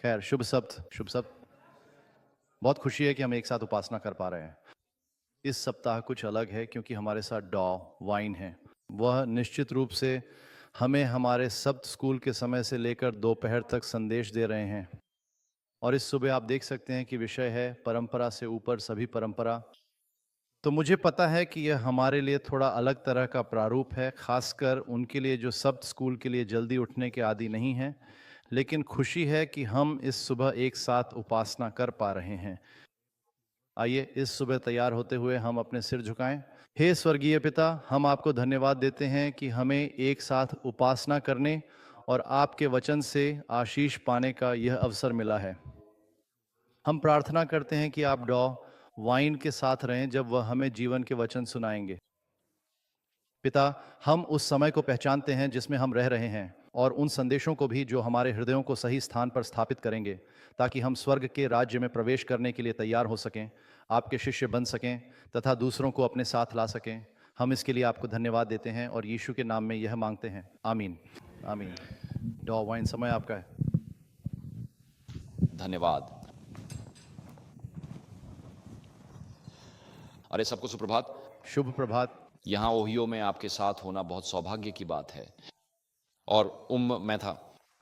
खैर, शुभ सप्त, शुभ सप्त। बहुत खुशी है कि हम एक साथ उपासना कर पा रहे हैं। इस सप्ताह कुछ अलग है क्योंकि हमारे साथ डॉ वाइन है। वह निश्चित रूप से हमें हमारे सप्त स्कूल के समय से लेकर दोपहर तक संदेश दे रहे हैं। और इस सुबह आप देख सकते हैं कि विषय है परंपरा से ऊपर सभी परंपरा। तो मुझे पता है कि यह हमारे लिए थोड़ा अलग तरह का प्रारूप है, खासकर उनके लिए जो सप्त स्कूल के लिए जल्दी उठने के आदी नहीं हैं। लेकिन खुशी है कि हम इस सुबह एक साथ उपासना कर पा रहे हैं। आइए इस सुबह तैयार होते हुए हम अपने सिर झुकाएं। हे स्वर्गीय पिता, हम आपको धन्यवाद देते हैं कि हमें एक साथ उपासना करने और आपके वचन से आशीष पाने का यह अवसर मिला है। हम प्रार्थना करते हैं कि आप डॉ वाइन के साथ रहें जब वह हमें जीवन के वचन सुनाएंगे। पिता, हम उस समय को पहचानते हैं जिसमें हम रह रहे हैं और उन संदेशों को भी जो हमारे हृदयों को सही स्थान पर स्थापित करेंगे, ताकि हम स्वर्ग के राज्य में प्रवेश करने के लिए तैयार हो सकें, आपके शिष्य बन सकें तथा दूसरों को अपने साथ ला सकें। हम इसके लिए आपको धन्यवाद देते हैं और यीशु के नाम में यह मांगते हैं, आमीन। आमीन। डॉ वाइन, समय आपका है। धन्यवाद। अरे सबको सुप्रभात। शुभ प्रभात। यहाँ ओहियो में आपके साथ होना बहुत सौभाग्य की बात है। और मैं था।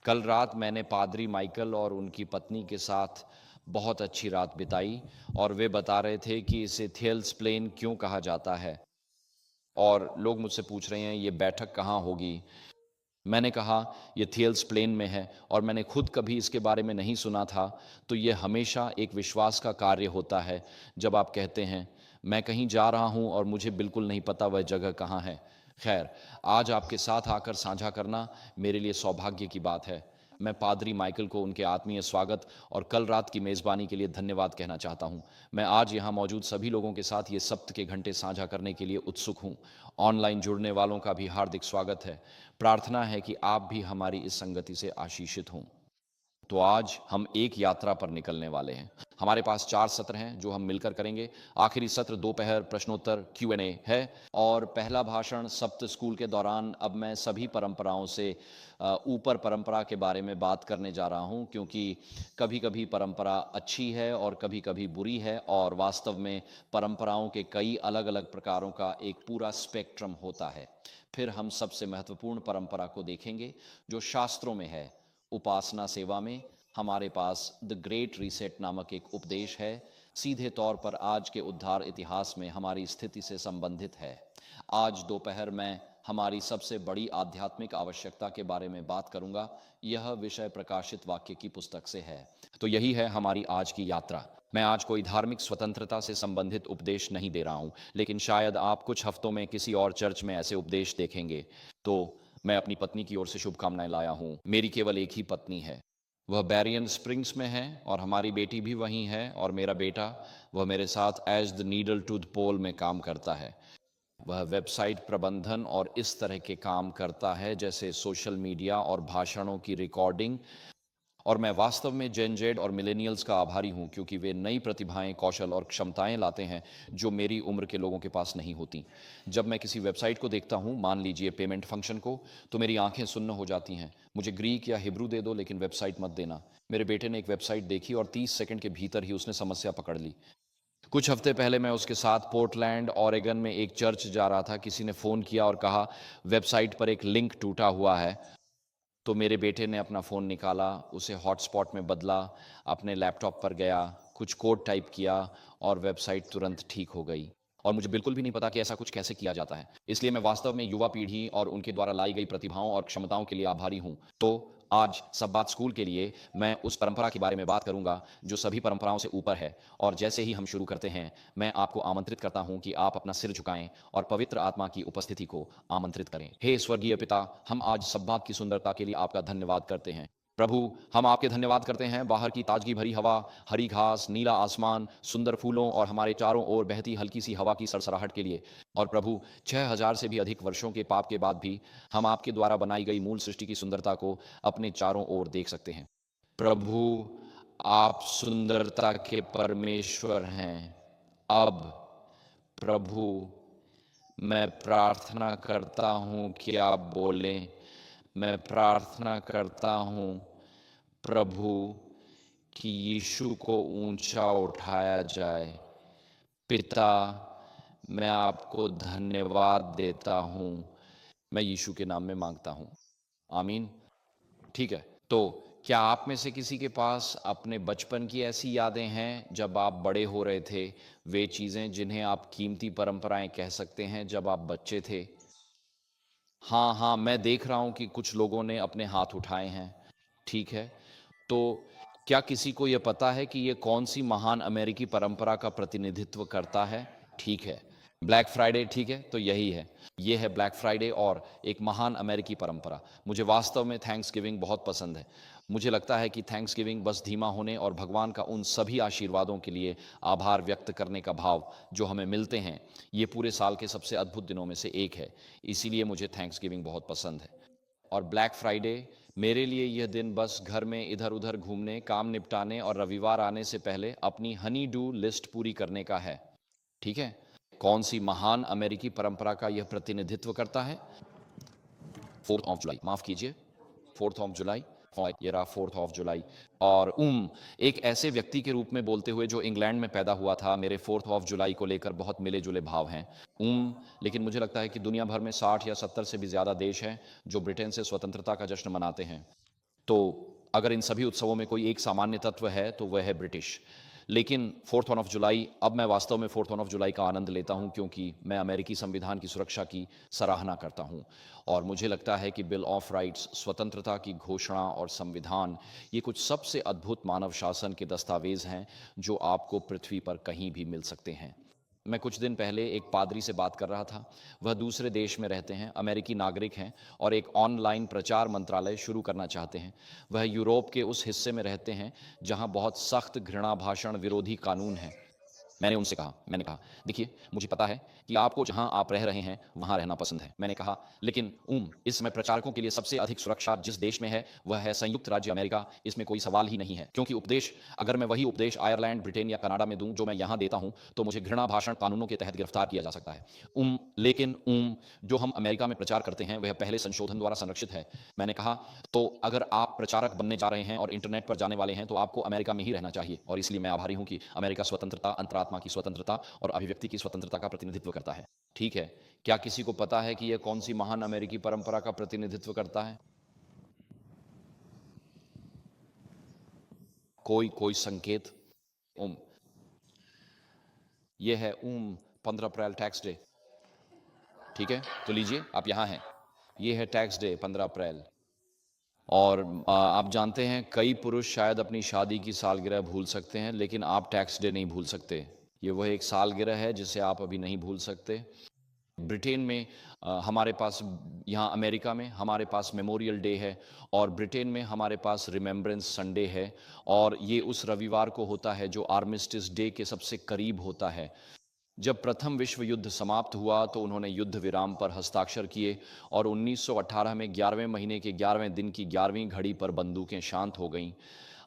कल रात मैंने पादरी माइकल और उनकी पत्नी के साथ बहुत अच्छी रात बिताई और वे बता रहे थे कि इसे थेल्स प्लेन क्यों कहा जाता है। और लोग मुझसे पूछ रहे हैं ये बैठक कहाँ होगी। मैंने कहा ये थियल्स प्लेन में है और मैंने खुद कभी इसके बारे में नहीं सुना था। तो ये हमेशा एक विश्वास का कार्य होता है जब आप कहते हैं मैं कहीं जा रहा हूं और मुझे बिल्कुल नहीं पता वह जगह कहाँ है। खैर, आज आपके साथ आकर साझा करना मेरे लिए सौभाग्य की बात है। मैं पादरी माइकल को उनके आत्मीय स्वागत और कल रात की मेज़बानी के लिए धन्यवाद कहना चाहता हूं। मैं आज यहाँ मौजूद सभी लोगों के साथ ये सप्त के घंटे साझा करने के लिए उत्सुक हूं। ऑनलाइन जुड़ने वालों का भी हार्दिक स्वागत है। प्रार्थना है कि आप भी हमारी इस संगति से आशीषित हों। तो आज हम एक यात्रा पर निकलने वाले हैं। हमारे पास 4 सत्र हैं जो हम मिलकर करेंगे। आखिरी सत्र दोपहर प्रश्नोत्तर Q&A है और पहला भाषण सप्त स्कूल के दौरान अब मैं सभी परंपराओं से ऊपर परंपरा के बारे में बात करने जा रहा हूं, क्योंकि कभी कभी परंपरा अच्छी है और कभी कभी बुरी है और वास्तव में परंपराओं के कई अलग अलग प्रकारों का एक पूरा स्पेक्ट्रम होता है। फिर हम सबसे महत्वपूर्ण परंपरा को देखेंगे जो शास्त्रों में है। उपासना सेवा में हमारे पास द ग्रेट रीसेट नामक एक उपदेश है, सीधे तौर पर आज के उद्धार इतिहास में हमारी स्थिति से संबंधित है। आज दोपहर मैं हमारी सबसे बड़ी आध्यात्मिक आवश्यकता के बारे में बात करूंगा। यह विषय प्रकाशित वाक्य की पुस्तक से है। तो यही है हमारी आज की यात्रा। मैं आज कोई धार्मिक स्वतंत्रता से संबंधित उपदेश नहीं दे रहा हूं, लेकिन शायद आप कुछ हफ्तों में किसी और चर्च में ऐसे उपदेश देखेंगे। तो मैं अपनी पत्नी की ओर से शुभकामनाएं लाया हूं। मेरी केवल एक ही पत्नी है, वह बैरियन स्प्रिंग्स में है और हमारी बेटी भी वहीं है। और मेरा बेटा, वह मेरे साथ as the needle to the pole में काम करता है। वह वेबसाइट प्रबंधन और इस तरह के काम करता है जैसे सोशल मीडिया और भाषणों की रिकॉर्डिंग। और मैं वास्तव में जेन जेड और मिलेनियल्स का आभारी हूं, क्योंकि वे नई प्रतिभाएं, कौशल और क्षमताएं लाते हैं जो मेरी उम्र के लोगों के पास नहीं होती। जब मैं किसी वेबसाइट को देखता हूं, मान लीजिए पेमेंट फंक्शन को, तो मेरी आंखें सुन्न हो जाती हैं। मुझे ग्रीक या हिब्रू दे दो, लेकिन वेबसाइट मत देना। मेरे बेटे ने एक वेबसाइट देखी और 30 सेकंड के भीतर ही उसने समस्या पकड़ ली। कुछ हफ्ते पहले मैं उसके साथ पोर्टलैंड ऑरेगन में एक चर्च जा रहा था। किसी ने फ़ोन किया और कहा वेबसाइट पर एक लिंक टूटा हुआ है। तो मेरे बेटे ने अपना फ़ोन निकाला, उसे हॉटस्पॉट में बदला, अपने लैपटॉप पर गया, कुछ कोड टाइप किया और वेबसाइट तुरंत ठीक हो गई। और मुझे बिल्कुल भी नहीं पता कि ऐसा कुछ कैसे किया जाता है। इसलिए मैं वास्तव में युवा पीढ़ी और उनके द्वारा लाई गई प्रतिभाओं और क्षमताओं के लिए आभारी हूं। तो आज सब बात स्कूल के लिए मैं उस परंपरा के बारे में बात करूंगा जो सभी परंपराओं से ऊपर है। और जैसे ही हम शुरू करते हैं, मैं आपको आमंत्रित करता हूं कि आप अपना सिर झुकाएं और पवित्र आत्मा की उपस्थिति को आमंत्रित करें। हे स्वर्गीय पिता, हम आज सब बात की सुंदरता के लिए आपका धन्यवाद करते हैं। प्रभु, हम आपके धन्यवाद करते हैं बाहर की ताजगी भरी हवा, हरी घास, नीला आसमान, सुंदर फूलों और हमारे चारों ओर बहती हल्की सी हवा की सरसराहट के लिए। और प्रभु, 6000 से भी अधिक वर्षों के पाप के बाद भी हम आपके द्वारा बनाई गई मूल सृष्टि की सुंदरता को अपने चारों ओर देख सकते हैं। प्रभु, आप सुंदरता के परमेश्वर हैं। अब प्रभु, मैं प्रार्थना करता हूं कि आप बोलें। मैं प्रार्थना करता हूं प्रभु कि यीशु को ऊंचा उठाया जाए। पिता, मैं आपको धन्यवाद देता हूँ। मैं यीशु के नाम में मांगता हूँ, आमीन। ठीक है, तो क्या आप में से किसी के पास अपने बचपन की ऐसी यादें हैं जब आप बड़े हो रहे थे, वे चीज़ें जिन्हें आप कीमती परंपराएं कह सकते हैं जब आप बच्चे थे? हाँ, हाँ, मैं देख रहा हूँ कि कुछ लोगों ने अपने हाथ उठाए हैं। ठीक है, तो क्या किसी को यह पता है कि ये कौन-सी महान अमेरिकी परंपरा का प्रतिनिधित्व करता है? ठीक है, ब्लैक फ्राइडे, ठीक है, तो यही है। ये है ब्लैक फ्राइडे और एक महान अमेरिकी परंपरा। मुझे वास्तव में थैंक्सगिविंग बहुत पसंद है। मुझे लगता है कि थैंक्सगिविंग बस धीमा होने और भगवान का उन सभी आशीर्वादों के लिए आभार व्यक्त करने का भाव जो हमें मिलते हैं, ये पूरे साल के सबसे अद्भुत दिनों में से एक है। इसीलिए मुझे थैंक्सगिविंग बहुत पसंद है। और ब्लैक फ्राइडे मेरे लिए यह दिन बस घर में इधर-उधर घूमने, काम निपटाने और रविवार आने से पहले अपनी हनी डू लिस्ट पूरी करने का है। ठीक है? कौन सी महान अमेरिकी परंपरा का यह प्रतिनिधित्व करता है? 4th ऑफ जुलाई, माफ कीजिए, 4th ऑफ जुलाई, ये रहा 4th ऑफ जुलाई। और एक ऐसे व्यक्ति के रूप में बोलते हुए जो इंग्लैंड में पैदा हुआ था, मेरे 4th ऑफ जुलाई को लेकर बहुत मिले-जुले भाव हैं। लेकिन मुझे लगता है कि दुनिया भर में 60 या 70 से भी ज़्यादा देश हैं जो ब्रिटेन से स्वतंत्रता का जश्न मनाते हैं। तो अगर इन सभी उत्सवों में कोई एक सामान्य तत्व है तो वह है ब्रिटिश। लेकिन 4th ऑफ जुलाई, अब मैं वास्तव में 4th ऑफ जुलाई का आनंद लेता हूं क्योंकि मैं अमेरिकी संविधान की सुरक्षा की सराहना करता हूं और मुझे लगता है कि बिल ऑफ राइट्स, स्वतंत्रता की घोषणा और संविधान, ये कुछ सबसे अद्भुत मानव शासन के दस्तावेज हैं जो आपको पृथ्वी पर कहीं भी मिल सकते हैं। मैं कुछ दिन पहले एक पादरी से बात कर रहा था। वह दूसरे देश में रहते हैं, अमेरिकी नागरिक हैं और एक ऑनलाइन प्रचार मंत्रालय शुरू करना चाहते हैं। वह यूरोप के उस हिस्से में रहते हैं जहां बहुत सख्त घृणा भाषण विरोधी कानून है। मैंने कहा, देखिए, मुझे पता है कि आपको जहां आप रह रहे हैं वहां रहना पसंद है। मैंने कहा, लेकिन इस समय प्रचारकों के लिए सबसे अधिक सुरक्षा जिस देश में है वह है संयुक्त राज्य अमेरिका। इसमें कोई सवाल ही नहीं है, क्योंकि उपदेश, अगर मैं वही उपदेश आयरलैंड, ब्रिटेन या कनाडा में दूं जो मैं यहां देता हूं, तो मुझे घृणा भाषण कानूनों के तहत गिरफ्तार किया जा सकता है। लेकिन जो हम अमेरिका में प्रचार करते हैं वह पहले संशोधन द्वारा संरक्षित है। मैंने कहा, तो अगर आप प्रचारक बनने जा रहे हैं और इंटरनेट पर जाने वाले हैं तो आपको अमेरिका में ही रहना चाहिए। और इसलिए मैं आभारी हूं कि अमेरिका स्वतंत्रता, अंतरात्मा की स्वतंत्रता और अभिव्यक्ति की स्वतंत्रता का प्रतिनिधित्व करता है। ठीक है, क्या किसी को पता है कि यह कौन सी महान अमेरिकी परंपरा का प्रतिनिधित्व करता है? कोई संकेत? यह है 15 अप्रैल, टैक्स डे। ठीक है, तो लीजिए, आप यहां हैं। यह है टैक्स डे, 15 अप्रैल। और आप जानते हैं, कई पुरुष शायद अपनी शादी की सालगिरह भूल सकते हैं, लेकिन आप टैक्स डे नहीं भूल सकते। ये वह एक सालगिरह है जिसे आप अभी नहीं भूल सकते। ब्रिटेन में हमारे पास, यहाँ अमेरिका में हमारे पास मेमोरियल डे है और ब्रिटेन में हमारे पास रिमेम्बरेंस संडे है। और ये उस रविवार को होता है जो आर्मिस्टिस डे के सबसे करीब होता है। जब प्रथम विश्व युद्ध समाप्त हुआ तो उन्होंने युद्ध विराम पर हस्ताक्षर किए और 1918 में 11वें महीने के 11वें दिन की 11वीं घड़ी पर बंदूकें शांत हो गईं।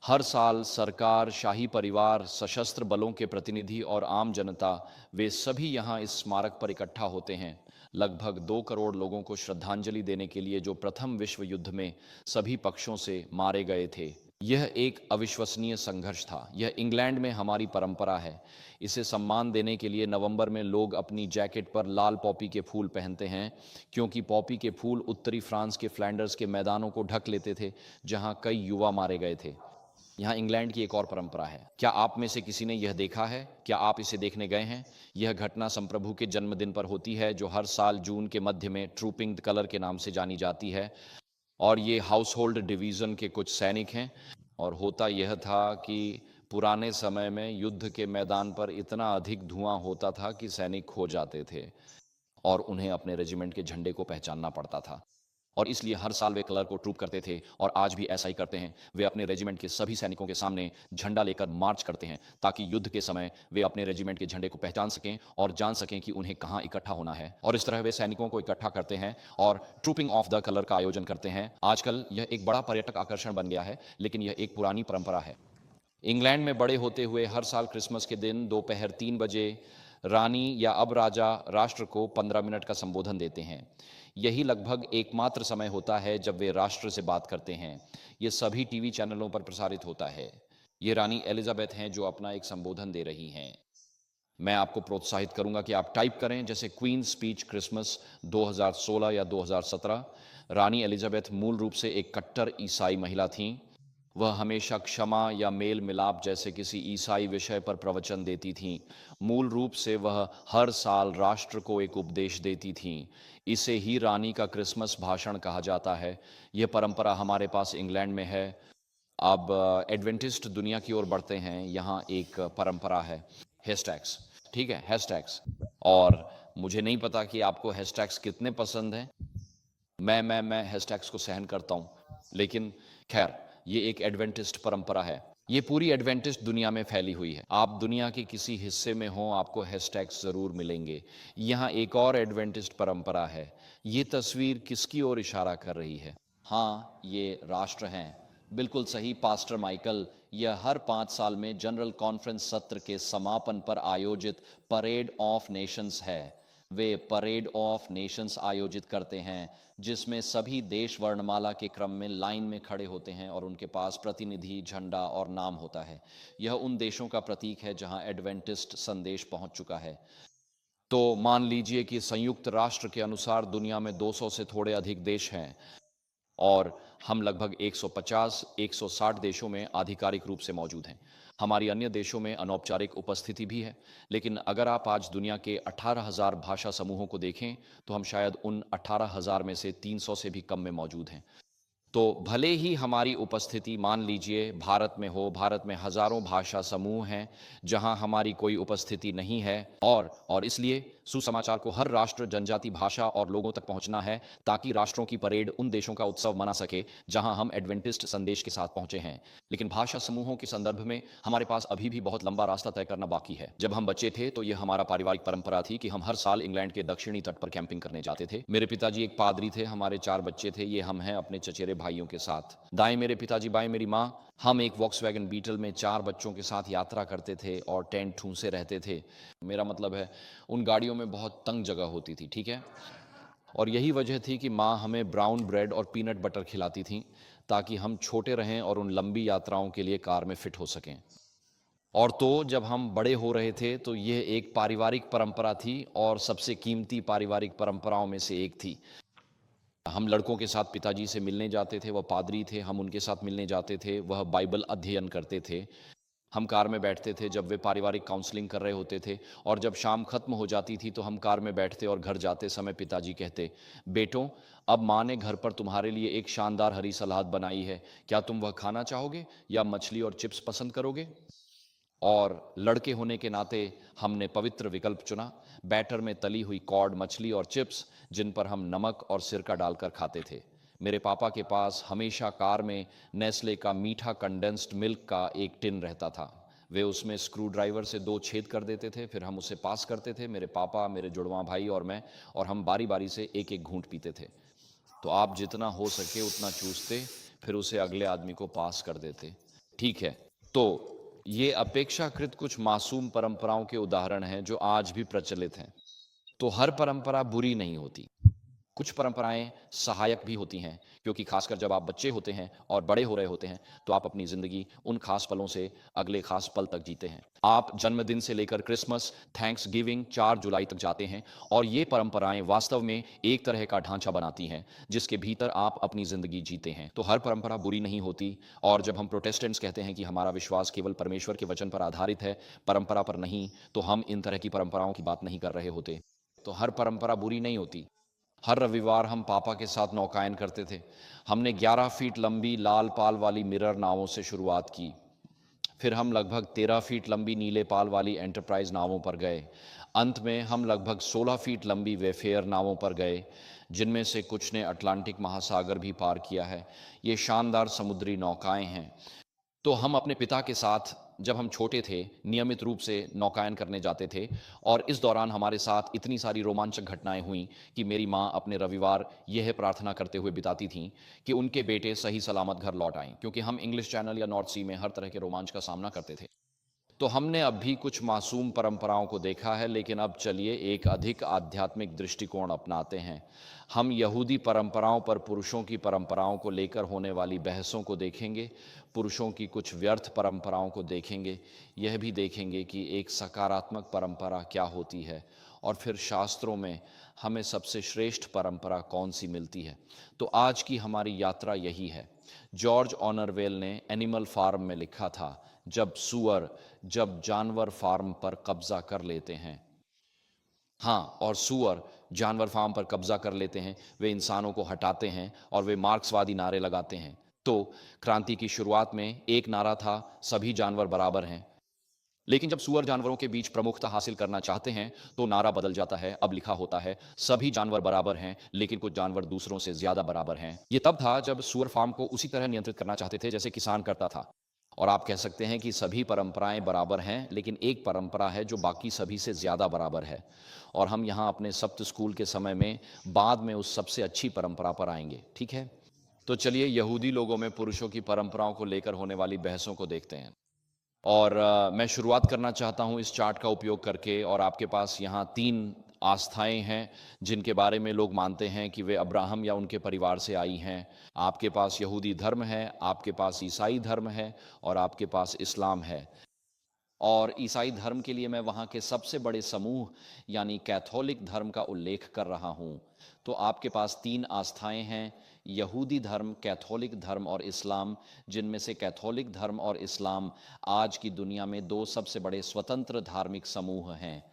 हर साल सरकार, शाही परिवार, सशस्त्र बलों के प्रतिनिधि और आम जनता, वे सभी यहाँ इस स्मारक पर इकट्ठा होते हैं, लगभग 2 करोड़ लोगों को श्रद्धांजलि देने के लिए जो प्रथम विश्व युद्ध में सभी पक्षों से मारे गए थे। यह एक अविश्वसनीय संघर्ष था। यह इंग्लैंड में हमारी परंपरा है। इसे सम्मान देने के लिए नवंबर में लोग अपनी जैकेट पर लाल पॉपी के फूल पहनते हैं, क्योंकि पॉपी के फूल उत्तरी फ्रांस के फ्लैंडर्स के मैदानों को ढक लेते थे जहां कई युवा मारे गए थे। यहाँ इंग्लैंड की एक और परंपरा है। क्या आप में से किसी ने यह देखा है? क्या आप इसे देखने गए हैं? यह घटना संप्रभु के जन्मदिन पर होती है, जो हर साल जून के मध्य में ट्रूपिंग द कलर के नाम से जानी जाती है। और ये हाउस होल्ड डिवीज़न के कुछ सैनिक हैं। और होता यह था कि पुराने समय में युद्ध के मैदान पर इतना अधिक धुआं होता था कि सैनिक खो जाते थे और उन्हें अपने रेजिमेंट के झंडे को पहचानना पड़ता था। और इसलिए हर साल वे कलर को ट्रूप करते थे और आज भी ऐसा ही करते हैं। वे अपने रेजिमेंट के सभी सैनिकों के सामने झंडा लेकर मार्च करते हैं ताकि युद्ध के समय वे अपने रेजिमेंट के झंडे को पहचान सकें और जान सकें कि उन्हें कहाँ इकट्ठा होना है। और इस तरह वे सैनिकों को इकट्ठा करते हैं और ट्रूपिंग ऑफ द कलर का आयोजन करते हैं। आजकल यह एक बड़ा पर्यटक आकर्षण बन गया है, लेकिन यह एक पुरानी परंपरा है। इंग्लैंड में बड़े होते हुए हर साल क्रिसमस के दिन दोपहर 3 बजे रानी या अब राजा राष्ट्र को 15 मिनट का संबोधन देते हैं। यही लगभग एकमात्र समय होता है जब वे राष्ट्र से बात करते हैं। ये सभी टीवी चैनलों पर प्रसारित होता है। ये रानी एलिजाबेथ हैं जो अपना एक संबोधन दे रही हैं। मैं आपको प्रोत्साहित करूंगा कि आप टाइप करें जैसे क्वीन स्पीच क्रिसमस 2016 या 2017। रानी एलिजाबेथ मूल रूप से एक कट्टर ईसाई महिला थीं। वह हमेशा क्षमा या मेल मिलाप जैसे किसी ईसाई विषय पर प्रवचन देती थीं। मूल रूप से वह हर साल राष्ट्र को एक उपदेश देती थीं। इसे ही रानी का क्रिसमस भाषण कहा जाता है। यह परंपरा हमारे पास इंग्लैंड में है। अब एडवेंटिस्ट दुनिया की ओर बढ़ते हैं। यहाँ एक परंपरा है हैशटैग्स, ठीक है, हैशटैग्स। और मुझे नहीं पता कि आपको हैशटैग्स कितने पसंद हैं। मैं हैशटैग्स को सहन करता हूँ, लेकिन खैर ये एक एडवेंटिस्ट परंपरा है। ये पूरी एडवेंटिस्ट दुनिया में फैली हुई है। आप दुनिया के किसी हिस्से में हो, आपको हैशटैग्स ज़रूर मिलेंगे। यहाँ एक और एडवेंटिस्ट परंपरा है। ये तस्वीर किसकी ओर इशारा कर रही है? हाँ, ये राष्ट्र हैं। बिल्कुल सही पास्टर माइकल। यह हर 5 साल में जनरल कॉन्फ्रेंस सत्र के समापन पर आयोजित परेड ऑफ नेशंस है। वे परेड ऑफ नेशंस आयोजित करते हैं जिसमें सभी देश वर्णमाला के क्रम में लाइन में खड़े होते हैं और उनके पास प्रतिनिधि, झंडा और नाम होता है। यह उन देशों का प्रतीक है जहां एडवेंटिस्ट संदेश पहुंच चुका है। तो मान लीजिए कि संयुक्त राष्ट्र के अनुसार दुनिया में 200 से थोड़े अधिक देश हैं और हम लगभग 150-160 देशों में आधिकारिक रूप से मौजूद हैं। हमारी अन्य देशों में अनौपचारिक उपस्थिति भी है। लेकिन अगर आप आज दुनिया के 18,000 भाषा समूहों को देखें तो हम शायद उन 18,000 में से 300 से भी कम में मौजूद हैं। तो भले ही हमारी उपस्थिति मान लीजिए भारत में हो, भारत में हजारों भाषा समूह हैं जहां हमारी कोई उपस्थिति नहीं है, और इसलिए सुसमाचार को हर राष्ट्र, जनजाति, भाषा और लोगों तक पहुंचना है ताकि राष्ट्रों की परेड उन देशों का उत्सव मना सके जहां हम एडवेंटिस्ट संदेश के साथ पहुंचे हैं। लेकिन भाषा समूहों के संदर्भ में हमारे पास अभी भी बहुत लंबा रास्ता तय करना बाकी है। जब हम बच्चे थे तो यह हमारा पारिवारिक परंपरा थी कि हम हर साल इंग्लैंड के दक्षिणी तट पर कैंपिंग करने जाते थे। मेरे पिताजी एक पादरी थे, हमारे 4 बच्चे थे। ये हम हैं अपने चचेरे भाइयों के साथ। दाएं मेरे पिताजी, बाएं मेरी माँ। हम एक वॉक्सवैगन बीटल में 4 बच्चों के साथ यात्रा करते थे और टेंट ठूंसे रहते थे। मेरा मतलब है उन गाड़ियों में बहुत तंग जगह होती थी, ठीक है। और यही वजह थी कि माँ हमें ब्राउन ब्रेड और पीनट बटर खिलाती थी ताकि हम छोटे रहें और उन लंबी यात्राओं के लिए कार में फिट हो सकें। और तो जब हम बड़े हो रहे थे तो यह एक पारिवारिक परंपरा थी और सबसे कीमती पारिवारिक परंपराओं में से एक थी। हम लड़कों के साथ पिताजी से मिलने जाते थे। वह पादरी थे, हम उनके साथ मिलने जाते थे। वह बाइबल अध्ययन करते थे। हम कार में बैठते थे जब वे पारिवारिक काउंसलिंग कर रहे होते थे, और जब शाम खत्म हो जाती थी तो हम कार में बैठते और घर जाते समय पिताजी कहते, बेटों, अब माँ ने घर पर तुम्हारे लिए एक शानदार हरी सलाद बनाई है, क्या तुम वह खाना चाहोगे या मछली और चिप्स पसंद करोगे? और लड़के होने के नाते हमने पवित्र विकल्प चुना, बैटर में तली हुई कॉड मछली और चिप्स जिन पर हम नमक और सिरका डालकर खाते थे। मेरे पापा के पास हमेशा कार में नेस्ले का मीठा कंडेंस्ड मिल्क का एक टिन रहता था। वे उसमें स्क्रू ड्राइवर से 2 छेद कर देते थे, फिर हम उसे पास करते थे, मेरे पापा, मेरे जुड़वां भाई और मैं, और हम बारी बारी से एक एक घूंट पीते थे। तो आप जितना हो सके उतना चूसते, फिर उसे अगले आदमी को पास कर देते, ठीक है। तो ये अपेक्षाकृत कुछ मासूम परंपराओं के उदाहरण हैं जो आज भी प्रचलित हैं। तो हर परंपरा बुरी नहीं होती। कुछ परंपराएं सहायक भी होती हैं, क्योंकि खासकर जब आप बच्चे होते हैं और बड़े हो रहे होते हैं तो आप अपनी जिंदगी उन खास पलों से अगले खास पल तक जीते हैं। आप जन्मदिन से लेकर क्रिसमस, थैंक्स गिविंग 4 जुलाई तक जाते हैं, और ये परंपराएं वास्तव में एक तरह का ढांचा बनाती हैं जिसके भीतर आप अपनी जिंदगी जीते हैं। तो हर परंपरा बुरी नहीं होती। और जब हम प्रोटेस्टेंट्स कहते हैं कि हमारा विश्वास केवल परमेश्वर के वचन पर आधारित है, परंपरा पर नहीं, तो हम इन तरह की परंपराओं की बात नहीं कर रहे होते। तो हर परंपरा बुरी नहीं होती। हर रविवार हम पापा के साथ नौकायन करते थे। हमने 11 फीट लंबी लाल पाल वाली मिरर नावों से शुरुआत की। फिर हम लगभग 13 फीट लंबी नीले पाल वाली एंटरप्राइज नावों पर गए। अंत में हम लगभग 16 फीट लंबी वेफेयर नावों पर गए, जिनमें से कुछ ने अटलांटिक महासागर भी पार किया है। ये शानदार समुद्री नौकाएं हैं। तो हम अपने पिता के साथ जब हम छोटे थे नियमित रूप से नौकायन करने जाते थे, और इस दौरान हमारे साथ इतनी सारी रोमांचक घटनाएं हुई कि मेरी माँ अपने रविवार यह प्रार्थना करते हुए बिताती थीं कि उनके बेटे सही सलामत घर लौट आएं, क्योंकि हम इंग्लिश चैनल या नॉर्थ सी में हर तरह के रोमांच का सामना करते थे। तो हमने अब भी कुछ मासूम परंपराओं को देखा है, लेकिन अब चलिए एक अधिक आध्यात्मिक दृष्टिकोण अपनाते हैं। हम यहूदी परंपराओं पर पुरुषों की परंपराओं को लेकर होने वाली बहसों को देखेंगे, पुरुषों की कुछ व्यर्थ परंपराओं को देखेंगे, यह भी देखेंगे कि एक सकारात्मक परंपरा क्या होती है और फिर शास्त्रों में हमें सबसे श्रेष्ठ परंपरा कौन सी मिलती है। तो आज की हमारी यात्रा यही है। जॉर्ज ऑनरवेल ने एनिमल फार्म में लिखा था, जब जानवर फार्म पर कब्जा कर लेते हैं। हाँ, और सुअर जानवर फार्म पर कब्जा कर लेते हैं, वे इंसानों को हटाते हैं और वे मार्क्सवादी नारे लगाते हैं। तो क्रांति की शुरुआत में एक नारा था, सभी जानवर बराबर हैं। लेकिन जब सुअर जानवरों के बीच प्रमुखता हासिल करना चाहते हैं तो नारा बदल जाता है। अब लिखा होता है, सभी जानवर बराबर हैं, लेकिन कुछ जानवर दूसरों से ज्यादा बराबर हैं। ये तब था जब सुअर फार्म को उसी तरह नियंत्रित करना चाहते थे जैसे किसान करता था। और आप कह सकते हैं कि सभी परंपराएं बराबर हैं, लेकिन एक परंपरा है जो बाकी सभी से ज्यादा बराबर है। और हम यहाँ अपने सप्त स्कूल के समय में बाद में उस सबसे अच्छी परंपरा पर आएंगे, ठीक है। तो चलिए यहूदी लोगों में पुरुषों की परंपराओं को लेकर होने वाली बहसों को देखते हैं। और मैं शुरुआत करना चाहता हूं इस चार्ट का उपयोग करके। और आपके पास यहाँ 3 आस्थाएं हैं जिनके बारे में लोग मानते हैं कि वे अब्राहम या उनके परिवार से आई हैं। आपके पास यहूदी धर्म है, आपके पास ईसाई धर्म है और आपके पास इस्लाम है। और ईसाई धर्म के लिए मैं वहाँ के सबसे बड़े समूह यानी कैथोलिक धर्म का उल्लेख कर रहा हूँ। तो आपके पास 3 आस्थाएं हैं, यहूदी धर्म, कैथोलिक धर्म और इस्लाम, जिनमें से कैथोलिक धर्म और इस्लाम आज की दुनिया में 2 सबसे बड़े स्वतंत्र धार्मिक समूह हैं।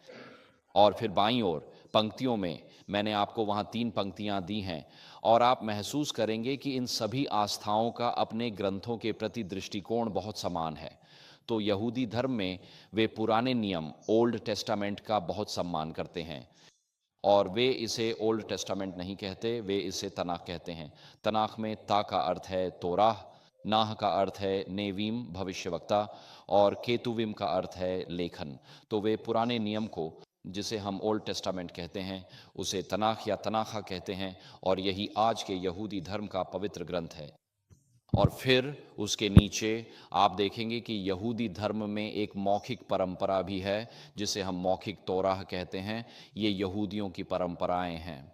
और फिर बाईं ओर पंक्तियों में मैंने आपको वहाँ 3 पंक्तियाँ दी हैं और आप महसूस करेंगे कि इन सभी आस्थाओं का अपने ग्रंथों के प्रति दृष्टिकोण बहुत समान है। तो यहूदी धर्म में वे पुराने नियम, ओल्ड टेस्टामेंट का बहुत सम्मान करते हैं और वे इसे ओल्ड टेस्टामेंट नहीं कहते, वे इसे तनाख कहते हैं। तनाख में ता का अर्थ है तोराह, नाह का अर्थ है नेवीम भविष्यवक्ता और केतुविम का अर्थ है लेखन। तो वे पुराने नियम को, जिसे हम ओल्ड टेस्टामेंट कहते हैं, उसे तनाख या तनाखा कहते हैं और यही आज के यहूदी धर्म का पवित्र ग्रंथ है। और फिर उसके नीचे आप देखेंगे कि यहूदी धर्म में एक मौखिक परंपरा भी है जिसे हम मौखिक तोराह कहते हैं। ये यहूदियों की परंपराएं हैं।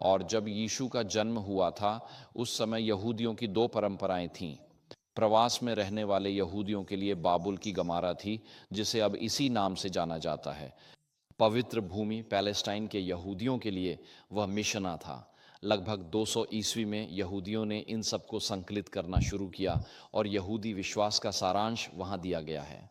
और जब यीशु का जन्म हुआ था उस समय यहूदियों की 2 परंपराएं थीं। प्रवास में रहने वाले यहूदियों के लिए बाबुल की गमारा थी, जिसे अब इसी नाम से जाना जाता है। पवित्र भूमि पैलेस्टाइन के यहूदियों के लिए वह मिशना था। लगभग 200 ईस्वी में यहूदियों ने इन सब को संकलित करना शुरू किया और यहूदी विश्वास का सारांश वहाँ दिया गया है।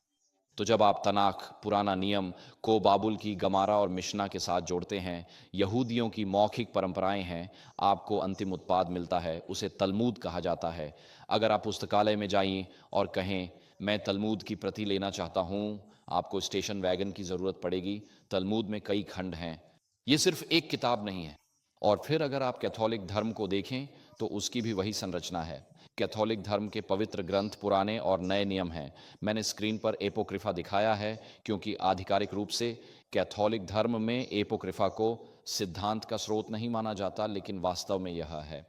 तो जब आप तनाख, पुराना नियम को बाबुल की गमारा और मिशना के साथ जोड़ते हैं, यहूदियों की मौखिक परंपराएं हैं, आपको अंतिम उत्पाद मिलता है। उसे तलमूद कहा जाता है। अगर आप पुस्तकालय में जाइए और कहें मैं तलमूद की प्रति लेना चाहता हूँ, आपको स्टेशन वैगन की ज़रूरत पड़ेगी। तलमूद में कई खंड हैं, ये सिर्फ एक किताब नहीं है। और फिर अगर आप कैथोलिक धर्म को देखें तो उसकी भी वही संरचना है। कैथोलिक धर्म के पवित्र ग्रंथ पुराने और नए नियम हैं। मैंने स्क्रीन पर एपोक्रिफा दिखाया है क्योंकि आधिकारिक रूप से कैथोलिक धर्म में एपोक्रिफा को सिद्धांत का स्रोत नहीं माना जाता, लेकिन वास्तव में यह है।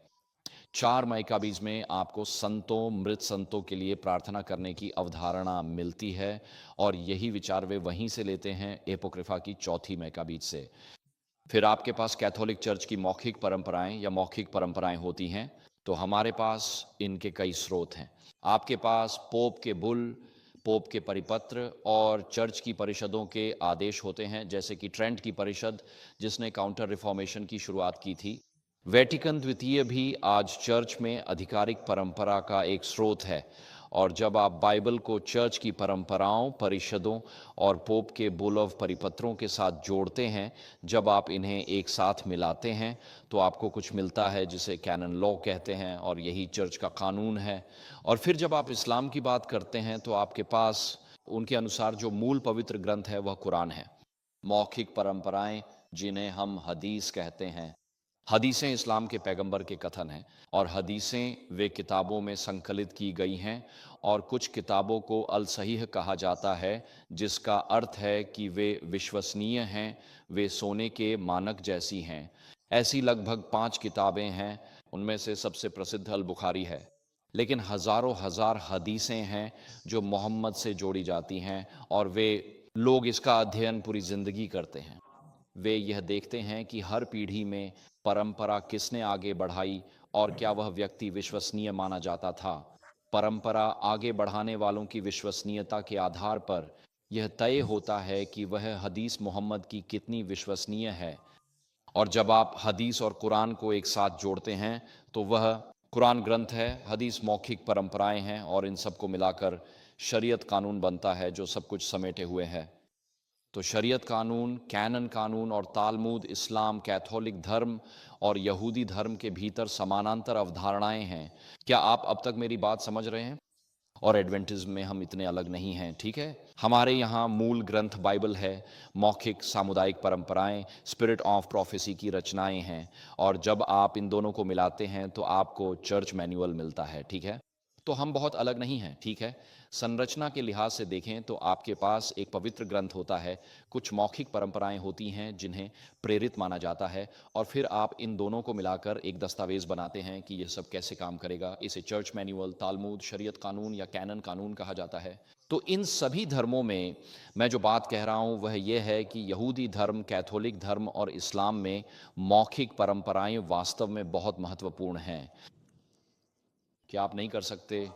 4 मैकाबीज में आपको संतों, मृत संतों के लिए प्रार्थना करने की अवधारणा मिलती है और यही विचार वे वहीं से लेते हैं, एपोक्रिफा की 4थी मैकाबीज से। फिर आपके पास कैथोलिक चर्च की मौखिक परंपराएं या मौखिक परंपराएं होती हैं। तो हमारे पास इनके कई स्रोत हैं। आपके पास पोप के बुल, पोप के परिपत्र और चर्च की परिषदों के आदेश होते हैं, जैसे कि ट्रेंट की परिषद जिसने काउंटर रिफॉर्मेशन की शुरुआत की थी। वेटिकन द्वितीय भी आज चर्च में आधिकारिक परंपरा का एक स्रोत है। और जब आप बाइबल को चर्च की परंपराओं, परिषदों और पोप के बुल ऑफ परिपत्रों के साथ जोड़ते हैं, जब आप इन्हें एक साथ मिलाते हैं तो आपको कुछ मिलता है जिसे कैनन लॉ कहते हैं और यही चर्च का कानून है। और फिर जब आप इस्लाम की बात करते हैं तो आपके पास उनके अनुसार जो मूल पवित्र ग्रंथ है वह कुरान है। मौखिक परंपराएं जिन्हें हम हदीस कहते हैं। हदीसें इस्लाम के पैगंबर के कथन हैं और हदीसें वे किताबों में संकलित की गई हैं और कुछ किताबों को अल सहीह कहा जाता है, जिसका अर्थ है कि वे विश्वसनीय हैं, वे सोने के मानक जैसी हैं। ऐसी लगभग 5 किताबें हैं। उनमें से सबसे प्रसिद्ध अल बुखारी है। लेकिन हजारों हजार हदीसें हैं जो मोहम्मद से जोड़ी जाती हैं, और वे लोग इसका अध्ययन पूरी जिंदगी करते हैं। वे यह देखते हैं कि हर पीढ़ी में परंपरा किसने आगे बढ़ाई और क्या वह व्यक्ति विश्वसनीय माना जाता था। परंपरा आगे बढ़ाने वालों की विश्वसनीयता के आधार पर यह तय होता है कि वह हदीस मोहम्मद की कितनी विश्वसनीय है। और जब आप हदीस और कुरान को एक साथ जोड़ते हैं तो वह कुरान ग्रंथ है, हदीस मौखिक परंपराएं हैं, और इन सबको मिलाकर शरीयत कानून बनता है जो सब कुछ समेटे हुए है। तो शरीयत कानून, कैनन कानून और तालमुद इस्लाम, कैथोलिक धर्म और यहूदी धर्म के भीतर समानांतर अवधारणाएं हैं। क्या आप अब तक मेरी बात समझ रहे हैं? और एडवेंटिज्म में हम इतने अलग नहीं हैं, ठीक है। हमारे यहाँ मूल ग्रंथ बाइबल है, मौखिक सामुदायिक परंपराएं, स्पिरिट ऑफ प्रोफेसी की रचनाएं हैं, और जब आप इन दोनों को मिलाते हैं तो आपको चर्च मैनुअल मिलता है, ठीक है। तो हम बहुत अलग नहीं हैं, ठीक है। संरचना के लिहाज से देखें तो आपके पास एक पवित्र ग्रंथ होता है, कुछ मौखिक परंपराएं होती हैं जिन्हें प्रेरित माना जाता है, और फिर आप इन दोनों को मिलाकर एक दस्तावेज बनाते हैं कि यह सब कैसे काम करेगा। इसे चर्च मैनुअल, तालमुद, शरीयत कानून या कैनन कानून कहा जाता है। तो इन सभी धर्मों में मैं जो बात कह रहा हूं वह यह है कि यहूदी धर्म, कैथोलिक धर्म और इस्लाम में मौखिक परंपराएं वास्तव में बहुत महत्वपूर्ण हैं। क्या आप नहीं कर सकते?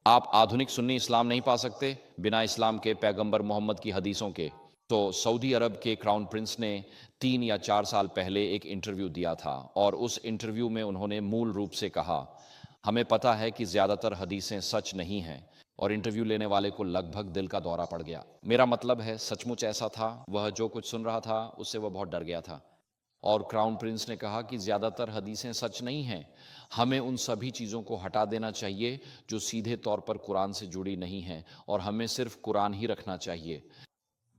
आप आधुनिक सुन्नी इस्लाम नहीं पा सकते बिना इस्लाम के पैगंबर मोहम्मद की हदीसों के। तो सऊदी अरब के क्राउन प्रिंस ने 3 या 4 साल पहले एक इंटरव्यू दिया था, और उस इंटरव्यू में उन्होंने मूल रूप से कहा, हमें पता है कि ज़्यादातर हदीसें सच नहीं हैं। और इंटरव्यू लेने वाले को लगभग दिल का दौरा पड़ गया। मेरा मतलब है सचमुच ऐसा था, वह जो कुछ सुन रहा था उससे वह बहुत डर गया था। और क्राउन प्रिंस ने कहा कि ज़्यादातर हदीसें सच नहीं हैं, हमें उन सभी चीज़ों को हटा देना चाहिए जो सीधे तौर पर कुरान से जुड़ी नहीं हैं, और हमें सिर्फ कुरान ही रखना चाहिए।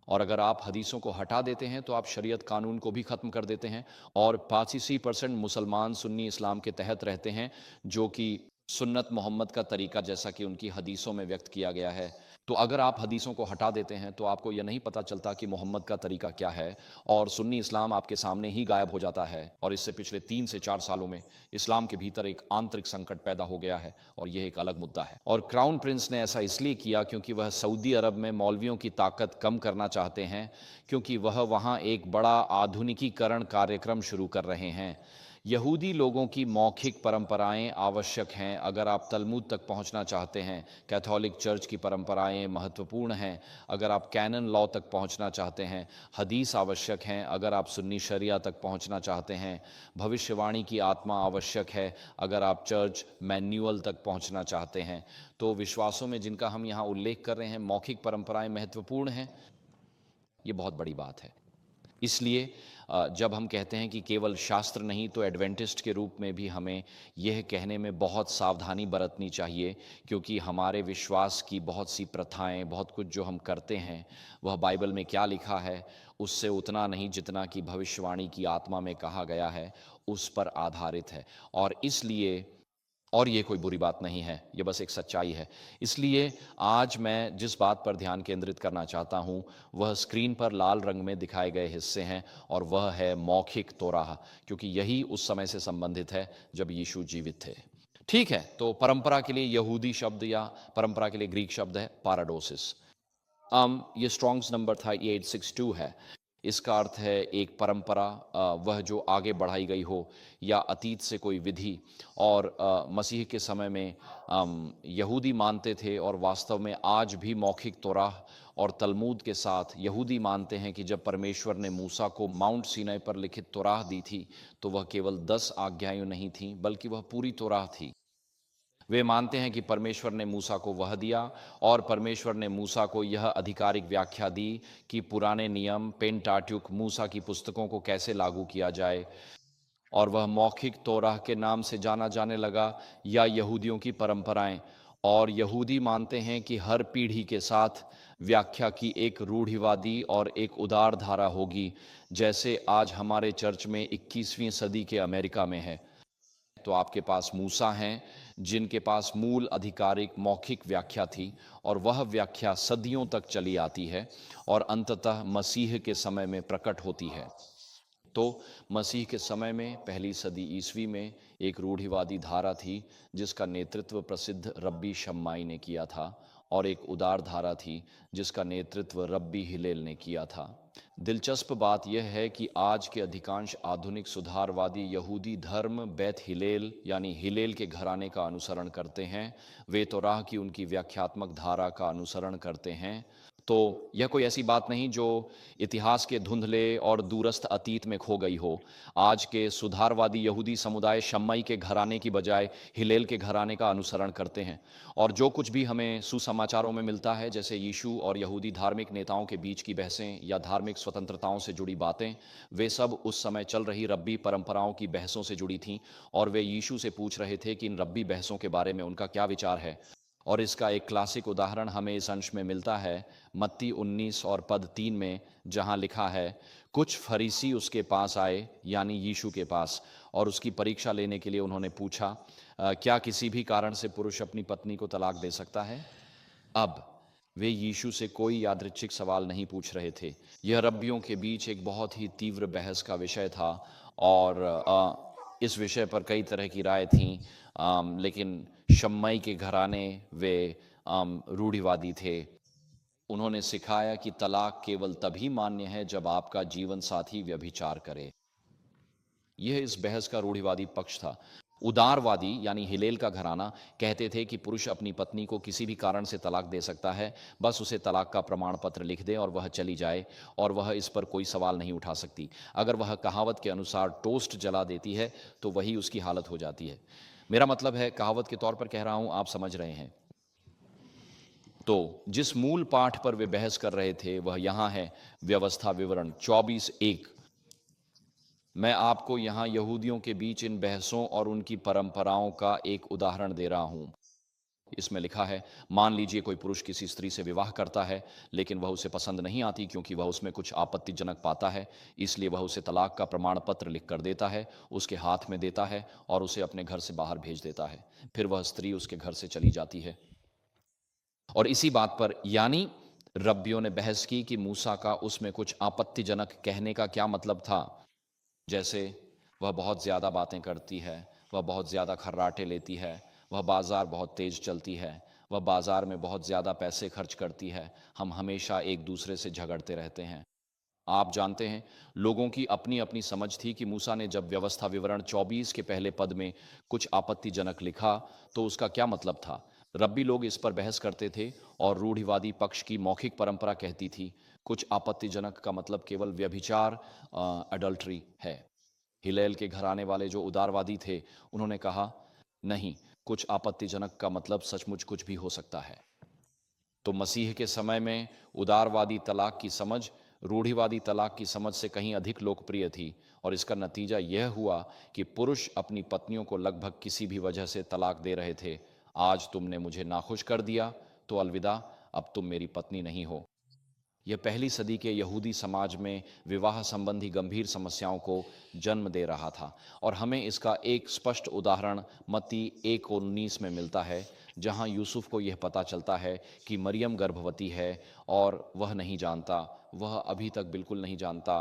और अगर आप हदीसों को हटा देते हैं तो आप शरीयत कानून को भी ख़त्म कर देते हैं। और 85% मुसलमान सुन्नी इस्लाम के तहत रहते हैं, जो कि सुन्नत मोहम्मद का तरीका जैसा कि उनकी हदीसों में व्यक्त किया गया है। तो अगर आप हदीसों को हटा देते हैं तो आपको यह नहीं पता चलता कि मोहम्मद का तरीका क्या है, और सुन्नी इस्लाम आपके सामने ही गायब हो जाता है। और इससे पिछले 3 से 4 सालों में इस्लाम के भीतर एक आंतरिक संकट पैदा हो गया है, और यह एक अलग मुद्दा है। और क्राउन प्रिंस ने ऐसा इसलिए किया क्योंकि वह सऊदी अरब में मौलवियों की ताकत कम करना चाहते हैं, क्योंकि वह वहाँ एक बड़ा आधुनिकीकरण कार्यक्रम शुरू कर रहे हैं। यहूदी लोगों की मौखिक परंपराएं आवश्यक हैं अगर आप तलमूद तक पहुंचना चाहते हैं। कैथोलिक चर्च की परंपराएं महत्वपूर्ण हैं अगर आप कैनन लॉ तक पहुंचना चाहते हैं। हदीस आवश्यक हैं अगर आप सुन्नी शरिया तक पहुंचना चाहते हैं। भविष्यवाणी की आत्मा आवश्यक है अगर आप चर्च मैनुअल तक पहुंचना चाहते हैं। तो विश्वासों में जिनका हम यहाँ उल्लेख कर रहे हैं, मौखिक परंपराएं महत्वपूर्ण हैं, ये बहुत बड़ी बात है। इसलिए जब हम कहते हैं कि केवल शास्त्र नहीं, तो एडवेंटिस्ट के रूप में भी हमें यह कहने में बहुत सावधानी बरतनी चाहिए, क्योंकि हमारे विश्वास की बहुत सी प्रथाएं, बहुत कुछ जो हम करते हैं, वह बाइबल में क्या लिखा है उससे उतना नहीं जितना कि भविष्यवाणी की आत्मा में कहा गया है उस पर आधारित है। और इसलिए, और ये कोई बुरी बात नहीं है, ये बस एक सच्चाई है। इसलिए आज मैं जिस बात पर ध्यान केंद्रित करना चाहता हूँ वह स्क्रीन पर लाल रंग में दिखाए गए हिस्से हैं, और वह है मौखिक तोराह, क्योंकि यही उस समय से संबंधित है जब यीशु जीवित थे। ठीक है, तो परंपरा के लिए यहूदी शब्द या परंपरा के लिए ग्रीक शब्द है पाराडोसिस। ये स्ट्रॉन्ग्स नंबर था 862 है। इसका अर्थ है एक परंपरा, वह जो आगे बढ़ाई गई हो, या अतीत से कोई विधि। और मसीह के समय में यहूदी मानते थे, और वास्तव में आज भी मौखिक तोराह और तलमूद के साथ यहूदी मानते हैं कि जब परमेश्वर ने मूसा को माउंट सीनै पर लिखित तोराह दी थी तो वह केवल 10 आज्ञाएं नहीं थी, बल्कि वह पूरी तोराह थी। वे मानते हैं कि परमेश्वर ने मूसा को वह दिया, और परमेश्वर ने मूसा को यह आधिकारिक व्याख्या दी कि पुराने नियम, पेंटाट्युक, मूसा की पुस्तकों को कैसे लागू किया जाए, और वह मौखिक तोराह के नाम से जाना जाने लगा, या यहूदियों की परंपराएं। और यहूदी मानते हैं कि हर पीढ़ी के साथ व्याख्या की एक रूढ़िवादी और एक उदार धारा होगी, जैसे आज हमारे चर्च में 21वीं सदी के अमेरिका में है। तो आपके पास मूसा हैं जिनके पास मूल आधिकारिक मौखिक व्याख्या थी, और वह व्याख्या सदियों तक चली आती है और अंततः मसीह के समय में प्रकट होती है। तो मसीह के समय में पहली सदी ईस्वी में एक रूढ़िवादी धारा थी जिसका नेतृत्व प्रसिद्ध रब्बी शम्माई ने किया था, और एक उदार धारा थी जिसका नेतृत्व रब्बी हिलेल ने किया था। दिलचस्प बात यह है कि आज के अधिकांश आधुनिक सुधारवादी यहूदी धर्म बेथ हिलेल यानी हिलेल के घराने का अनुसरण करते हैं। वे तो राह की उनकी व्याख्यात्मक धारा का अनुसरण करते हैं। तो यह कोई ऐसी बात नहीं जो इतिहास के धुंधले और दूरस्थ अतीत में खो गई हो। आज के सुधारवादी यहूदी समुदाय शम्मई के घराने की बजाय हिलेल के घराने का अनुसरण करते हैं, और जो कुछ भी हमें सुसमाचारों में मिलता है, जैसे यीशु और यहूदी धार्मिक नेताओं के बीच की बहसें या धार्मिक स्वतंत्रताओं से जुड़ी बातें, वे सब उस समय चल रही रब्बी परंपराओं की बहसों से जुड़ी थीं, और वे यीशु से पूछ रहे थे कि इन रब्बी बहसों के बारे में उनका क्या विचार है। और इसका एक क्लासिक उदाहरण हमें इस अंश में मिलता है मत्ती 19 और पद 3 में, जहां लिखा है, कुछ फरीसी उसके पास आए यानी यीशु के पास, और उसकी परीक्षा लेने के लिए उन्होंने पूछा, क्या किसी भी कारण से पुरुष अपनी पत्नी को तलाक दे सकता है? अब वे यीशु से कोई यादृच्छिक सवाल नहीं पूछ रहे थे। यह रब्बियों के बीच एक बहुत ही तीव्र बहस का विषय था, और इस विषय पर कई तरह की राय थीं, लेकिन शम्मई के घराने वे रूढ़िवादी थे। उन्होंने सिखाया कि तलाक केवल तभी मान्य है जब आपका जीवन साथी व्यभिचार करे। यह इस बहस का रूढ़िवादी पक्ष था। उदारवादी यानी हिलेल का घराना कहते थे कि पुरुष अपनी पत्नी को किसी भी कारण से तलाक दे सकता है, बस उसे तलाक का प्रमाण पत्र लिख दे और वह चली जाए, और वह इस पर कोई सवाल नहीं उठा सकती। अगर वह कहावत के अनुसार टोस्ट जला देती है तो वही उसकी हालत हो जाती है। मेरा मतलब है, कहावत के तौर पर कह रहा हूं, आप समझ रहे हैं। तो जिस मूल पाठ पर वे बहस कर रहे थे वह यहां है, व्यवस्था विवरण 24:1। मैं आपको यहां यहूदियों के बीच इन बहसों और उनकी परंपराओं का एक उदाहरण दे रहा हूं। इसमें लिखा है, मान लीजिए कोई पुरुष किसी स्त्री से विवाह करता है, लेकिन वह उसे पसंद नहीं आती क्योंकि वह उसमें कुछ आपत्तिजनक पाता है, इसलिए वह उसे तलाक का प्रमाण पत्र लिख कर देता है, उसके हाथ में देता है और उसे अपने घर से बाहर भेज देता है। फिर वह स्त्री उसके घर से चली जाती है। और इसी बात पर यानी रब्बियों ने बहस की कि मूसा का उसमें कुछ आपत्तिजनक कहने का क्या मतलब था। जैसे वह बहुत ज़्यादा बातें करती है, वह बहुत ज़्यादा खर्राटे लेती है, वह बाज़ार बहुत तेज़ चलती है, वह बाज़ार में बहुत ज़्यादा पैसे खर्च करती है, हम हमेशा एक दूसरे से झगड़ते रहते हैं। आप जानते हैं, लोगों की अपनी अपनी समझ थी कि मूसा ने जब व्यवस्था विवरण 24 के पहले पद में कुछ आपत्तिजनक लिखा तो उसका क्या मतलब था। रब्बी लोग इस पर बहस करते थे, और रूढ़िवादी पक्ष की मौखिक परंपरा कहती थी कुछ आपत्तिजनक का मतलब केवल व्यभिचार, अडल्ट्री है। हिलेल के घराने वाले जो उदारवादी थे, उन्होंने कहा, नहीं, कुछ आपत्तिजनक का मतलब सचमुच कुछ भी हो सकता है। तो मसीह के समय में उदारवादी तलाक की समझ रूढ़िवादी तलाक की समझ से कहीं अधिक लोकप्रिय थी, और इसका नतीजा यह हुआ कि पुरुष अपनी पत्नियों को लगभग किसी भी वजह से तलाक दे रहे थे। आज तुमने मुझे नाखुश कर दिया तो अलविदा, अब तुम मेरी पत्नी नहीं हो। यह पहली सदी के यहूदी समाज में विवाह संबंधी गंभीर समस्याओं को जन्म दे रहा था, और हमें इसका एक स्पष्ट उदाहरण मत्ती 1:19 में मिलता है, जहां यूसुफ को यह पता चलता है कि मरियम गर्भवती है, और वह नहीं जानता, वह अभी तक बिल्कुल नहीं जानता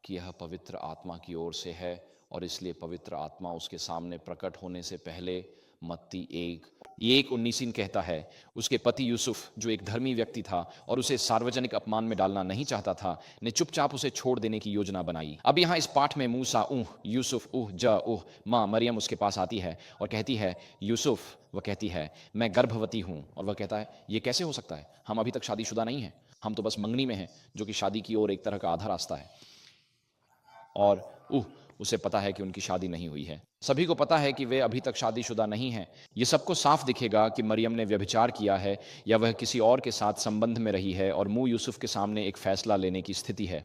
कि यह पवित्र आत्मा की ओर से है, और इसलिए पवित्र आत्मा उसके सामने प्रकट होने से पहले मत्ती 1:19 कहता है, उसके पति यूसुफ जो एक धर्मी व्यक्ति था और उसे सार्वजनिक अपमान में डालना नहीं चाहता था, ने चुपचाप उसे छोड़ देने की योजना बनाई। अब यहाँ इस पाठ में मूसा यूसुफ माँ मरियम उसके पास आती है और कहती है, यूसुफ, वह कहती है, मैं गर्भवती हूँ, और वह कहता है, ये कैसे हो सकता है, हम अभी तक शादीशुदा नहीं हैं, हम तो बस मंगनी में हैं, जो कि शादी की ओर एक तरह का आधा रास्ता है। और उसे पता है कि उनकी शादी नहीं हुई है। सभी को पता है कि वे अभी तक शादीशुदा नहीं हैं। ये सबको साफ दिखेगा कि मरियम ने व्यभिचार किया है या वह किसी और के साथ संबंध में रही है, और मुंह यूसुफ के सामने एक फैसला लेने की स्थिति है।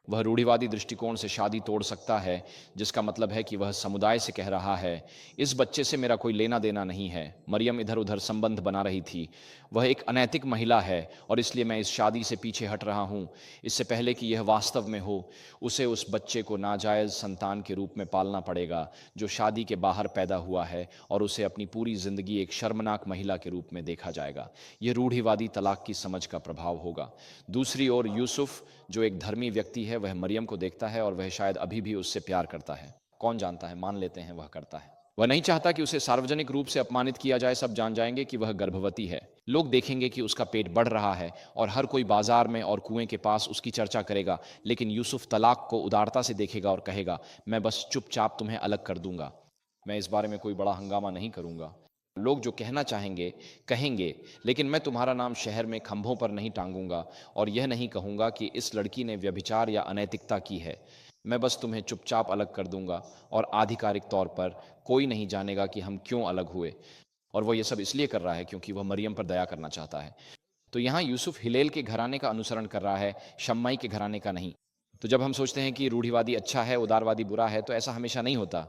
वह रूढ़िवादी दृष्टिकोण से शादी तोड़ सकता है, जिसका मतलब है कि वह समुदाय से कह रहा है, इस बच्चे से मेरा कोई लेना देना नहीं है। मरियम इधर उधर संबंध बना रही थी, वह एक अनैतिक महिला है, और इसलिए मैं इस शादी से पीछे हट रहा हूँ। इससे पहले कि यह वास्तव में हो, उसे उस बच्चे को नाजायज़ संतान के रूप में पालना पड़ेगा, जो शादी के बाहर पैदा हुआ है, और उसे अपनी पूरी जिंदगी एक शर्मनाक महिला के रूप में देखा जाएगा। यह रूढ़िवादी तलाक की समझ का प्रभाव होगा। दूसरी ओर यूसुफ, जो एक धर्मी व्यक्ति है, है, वह मरियम को देखता है और वह शायद अभी भी उससे प्यार करता है। कौन जानता है, मान लेते हैं वह करता है। वह नहीं चाहता कि उसे सार्वजनिक रूप से अपमानित किया जाए, सब जान जाएंगे कि वह गर्भवती है। लोग देखेंगे कि उसका पेट बढ़ रहा है और हर कोई बाजार में और कुएं के पास उसकी चर्चा करेगा, लेकिन यूसुफ तलाक को उदारता से देखेगा और कहेगा, मैं बस चुपचाप तुम्हें अलग कर दूंगा, मैं इस बारे में कोई बड़ा हंगामा नहीं करूंगा। लोग जो कहना चाहेंगे कहेंगे, लेकिन मैं तुम्हारा नाम शहर में खंभों पर नहीं टांगूंगा और यह नहीं कहूंगा कि इस लड़की ने व्यभिचार या अनैतिकता की है। मैं बस तुम्हें चुपचाप अलग कर दूंगा और आधिकारिक तौर पर कोई नहीं जानेगा कि हम क्यों अलग हुए। और वो ये सब इसलिए कर रहा है क्योंकि वह मरियम पर दया करना चाहता है। तो यहाँ यूसुफ हिलेल के घराने का अनुसरण कर रहा है, शम्माई के घराने का नहीं। तो जब हम सोचते हैं कि रूढ़िवादी अच्छा है, उदारवादी बुरा है, तो ऐसा हमेशा नहीं होता।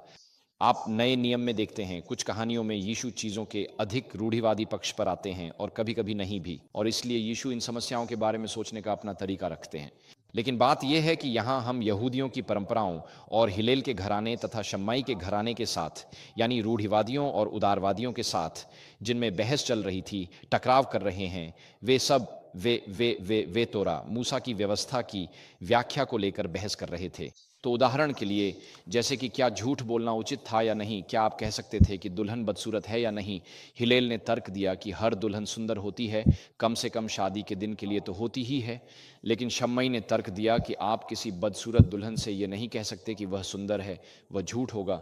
आप नए नियम में देखते हैं कुछ कहानियों में यीशु चीज़ों के अधिक रूढ़िवादी पक्ष पर आते हैं और कभी कभी नहीं भी, और इसलिए यीशु इन समस्याओं के बारे में सोचने का अपना तरीका रखते हैं। लेकिन बात यह है कि यहाँ हम यहूदियों की परंपराओं और हिलेल के घराने तथा शम्माई के घराने के साथ, यानी रूढ़िवादियों और उदारवादियों के साथ जिनमें बहस चल रही थी, टकराव कर रहे हैं। वे सब वे तोरा मूसा की व्यवस्था की व्याख्या को लेकर बहस कर रहे थे। तो उदाहरण के लिए, जैसे कि क्या झूठ बोलना उचित था या नहीं, क्या आप कह सकते थे कि दुल्हन बदसूरत है या नहीं। हिलेल ने तर्क दिया कि हर दुल्हन सुंदर होती है, कम से कम शादी के दिन के लिए तो होती ही है। लेकिन शम्मई ने तर्क दिया कि आप किसी बदसूरत दुल्हन से ये नहीं कह सकते कि वह सुंदर है, वह झूठ होगा।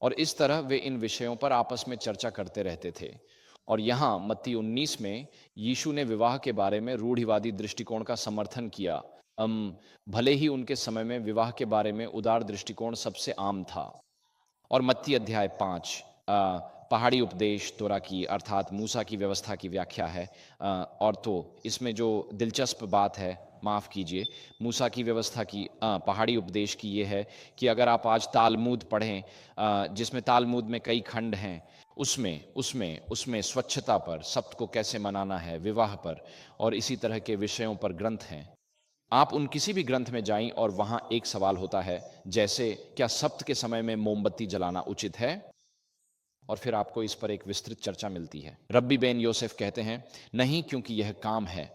और इस तरह वे इन विषयों पर आपस में चर्चा करते रहते थे। और यहाँ मत्ती 19 में यीशु ने विवाह के बारे में रूढ़िवादी दृष्टिकोण का समर्थन किया। भले ही उनके समय में विवाह के बारे में उदार दृष्टिकोण सबसे आम था। और मत्ती अध्याय 5 पहाड़ी उपदेश तोरा की, अर्थात मूसा की व्यवस्था की व्याख्या है। और तो इसमें जो दिलचस्प बात है, माफ़ कीजिए, मूसा की व्यवस्था की पहाड़ी उपदेश की ये है कि अगर आप आज तालमूद पढ़ें, जिसमें तालमूद में कई खंड हैं, उसमें स्वच्छता पर, सब्त को कैसे मनाना है, विवाह पर और इसी तरह के विषयों पर ग्रंथ हैं। आप उन किसी भी ग्रंथ में जाएं और वहां एक सवाल होता है, जैसे क्या सब्त के समय में मोमबत्ती जलाना उचित है, और फिर आपको इस पर एक विस्तृत चर्चा मिलती है। रब्बी बेन योसेफ कहते हैं नहीं, क्योंकि यह काम है।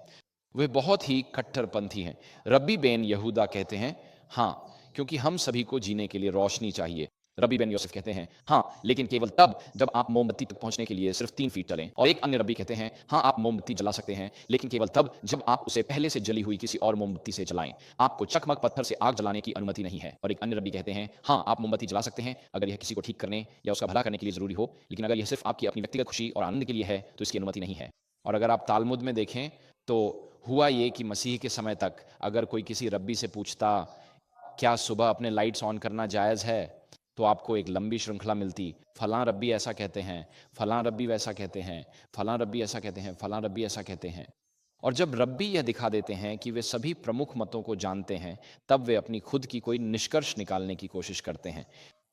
वे बहुत ही कट्टरपंथी हैं। रब्बी बेन यहूदा कहते हैं हाँ, क्योंकि हम सभी को जीने के लिए रोशनी चाहिए। रब्बी बेन योसेफ कहते हैं हाँ, लेकिन केवल तब जब आप मोमबत्ती तक पहुंचने के लिए सिर्फ 3 फीट चलें। और एक अन्य रब्बी कहते हैं हाँ, आप मोमबत्ती जला सकते हैं, लेकिन केवल तब जब आप उसे पहले से जली हुई किसी और मोमबत्ती से जलाएं। आपको चकमक पत्थर से आग जलाने की अनुमति नहीं है। और एक अन्य रब्बी कहते हैं हाँ, आप मोमबत्ती जला सकते हैं अगर यह किसी को ठीक करने या उसका भला करने के लिए जरूरी हो, लेकिन अगर यह सिर्फ आपकी अपनी व्यक्तिगत खुशी और आनंद के लिए है तो इसकी अनुमति नहीं है। और अगर आप तालमुद में देखें तो हुआ ये कि मसीह के समय तक अगर कोई किसी रब्बी से पूछता क्या सुबह अपने लाइट्स ऑन करना जायज़ है, तो आपको एक लंबी श्रृंखला मिलती। फलां रब्बी ऐसा कहते हैं, फलां रब्बी वैसा कहते हैं, फलां रब्बी ऐसा कहते हैं, फलां रब्बी ऐसा कहते हैं। और जब रब्बी यह दिखा देते हैं कि वे सभी प्रमुख मतों को जानते हैं, तब वे अपनी खुद की कोई निष्कर्ष निकालने की कोशिश करते हैं।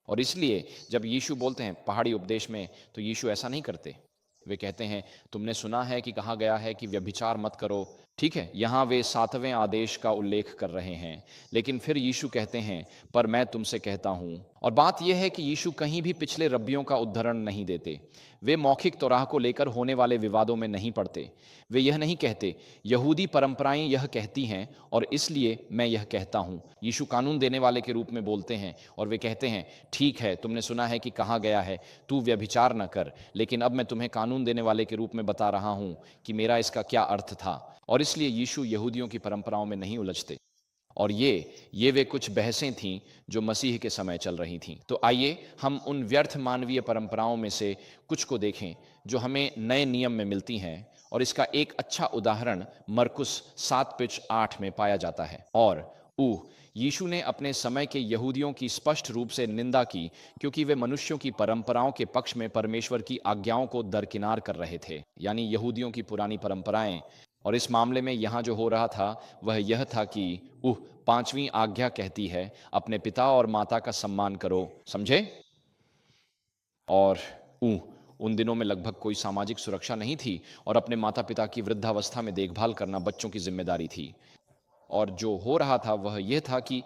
और इसलिए जब यीशु बोलते हैं पहाड़ी उपदेश में, तो यीशु ऐसा नहीं करते। वे कहते हैं तुमने सुना है कि कहा गया है कि व्यभिचार मत करो। ठीक है, यहाँ वे 7वें आदेश का उल्लेख कर रहे हैं, लेकिन फिर यीशु कहते हैं पर मैं तुमसे कहता हूँ। और बात यह है कि यीशु कहीं भी पिछले रब्बियों का उद्धरण नहीं देते। वे मौखिक तौराह को लेकर होने वाले विवादों में नहीं पड़ते। वे यह नहीं कहते यहूदी परंपराएं यह कहती हैं और इसलिए मैं यह कहता हूँ। यीशु कानून देने वाले के रूप में बोलते हैं और वे कहते हैं ठीक है, तुमने सुना है कि कहा गया है तू व्यभिचार न कर, लेकिन अब मैं तुम्हें कानून देने वाले के रूप में बता रहा हूँ कि मेरा इसका क्या अर्थ था। और इसलिए यीशु यहूदियों की परंपराओं में नहीं उलझते। और ये वे कुछ बहसें थीं जो मसीह के समय चल रही थीं। तो आइए हम उन व्यर्थ मानवीय परंपराओं में से कुछ को देखें जो हमें नए नियम में मिलती हैं। और इसका एक अच्छा उदाहरण मरकुस 7:8 में पाया जाता है। और यीशु ने अपने समय के यहूदियों की स्पष्ट रूप से निंदा की, क्योंकि वे मनुष्यों की परंपराओं के पक्ष में परमेश्वर की आज्ञाओं को दरकिनार कर रहे थे, यानी यहूदियों की पुरानी परंपराएं। और इस मामले में यहाँ जो हो रहा था वह यह था कि 5वीं आज्ञा कहती है अपने पिता और माता का सम्मान करो, समझे। और उन दिनों में लगभग कोई सामाजिक सुरक्षा नहीं थी और अपने माता पिता की वृद्धावस्था में देखभाल करना बच्चों की जिम्मेदारी थी। और जो हो रहा था वह यह था कि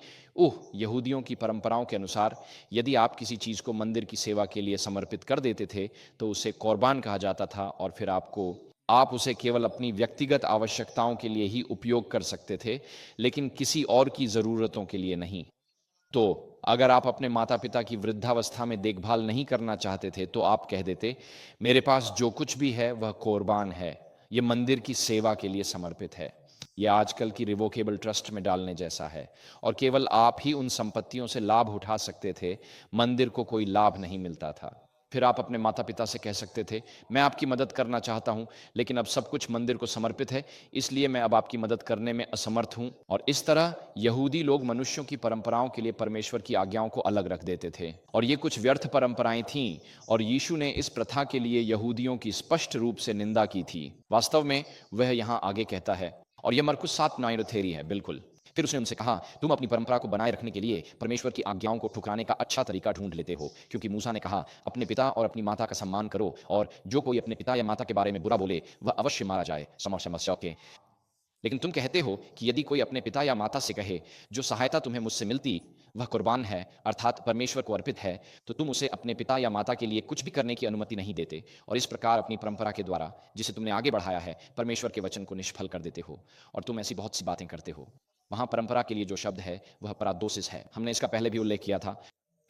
यहूदियों की परंपराओं के अनुसार यदि आप किसी चीज़ को मंदिर की सेवा के लिए समर्पित कर देते थे तो उसे कुर्बान कहा जाता था और फिर आपको आप उसे केवल अपनी व्यक्तिगत आवश्यकताओं के लिए ही उपयोग कर सकते थे, लेकिन किसी और की ज़रूरतों के लिए नहीं। तो अगर आप अपने माता-पिता की वृद्धावस्था में देखभाल नहीं करना चाहते थे, तो आप कह देते, मेरे पास जो कुछ भी है वह कुर्बान है, ये मंदिर की सेवा के लिए समर्पित है। ये आजकल की रिवोकेबल ट्रस्ट में डालने जैसा है, और केवल आप ही उन संपत्तियों से लाभ उठा सकते थे, मंदिर को कोई लाभ नहीं मिलता था। फिर आप अपने माता-पिता से कह सकते थे, मैं आपकी मदद करना चाहता हूं, लेकिन अब सब कुछ मंदिर को समर्पित है, इसलिए मैं अब आपकी मदद करने में असमर्थ हूं। और इस तरह यहूदी लोग मनुष्यों की परंपराओं के लिए परमेश्वर की आज्ञाओं को अलग रख देते थे, और ये कुछ व्यर्थ परंपराएं थीं, और यीशु ने इस प्रथा के लिए यहूदियों की स्पष्ट रूप से निंदा की थी। वास्तव में वह यहां आगे कहता है, और यह मरकुस 7:9 थ्योरी है, बिल्कुल। फिर उसने उनसे कहा, तुम अपनी परंपरा को बनाए रखने के लिए परमेश्वर की आज्ञाओं को ठुकराने का अच्छा तरीका ढूंढ लेते हो, क्योंकि मूसा ने कहा, अपने पिता और अपनी माता का सम्मान करो, और जो कोई अपने पिता या माता के बारे में बुरा बोले वह अवश्य मारा जाए। समस्या के लेकिन तुम कहते हो कि यदि कोई अपने पिता या माता से कहे, जो सहायता तुम्हें मुझसे मिलती वह कुर्बान है, अर्थात परमेश्वर को अर्पित है, तो तुम उसे अपने पिता या माता के लिए कुछ भी करने की अनुमति नहीं देते, और इस प्रकार अपनी परंपरा के द्वारा जिसे तुमने आगे बढ़ाया है, परमेश्वर के वचन को निष्फल कर देते हो। और तुम ऐसी बहुत सी बातें करते हो। वहां परंपरा के लिए जो शब्द है वह परादोसिस है। हमने इसका पहले भी उल्लेख किया था।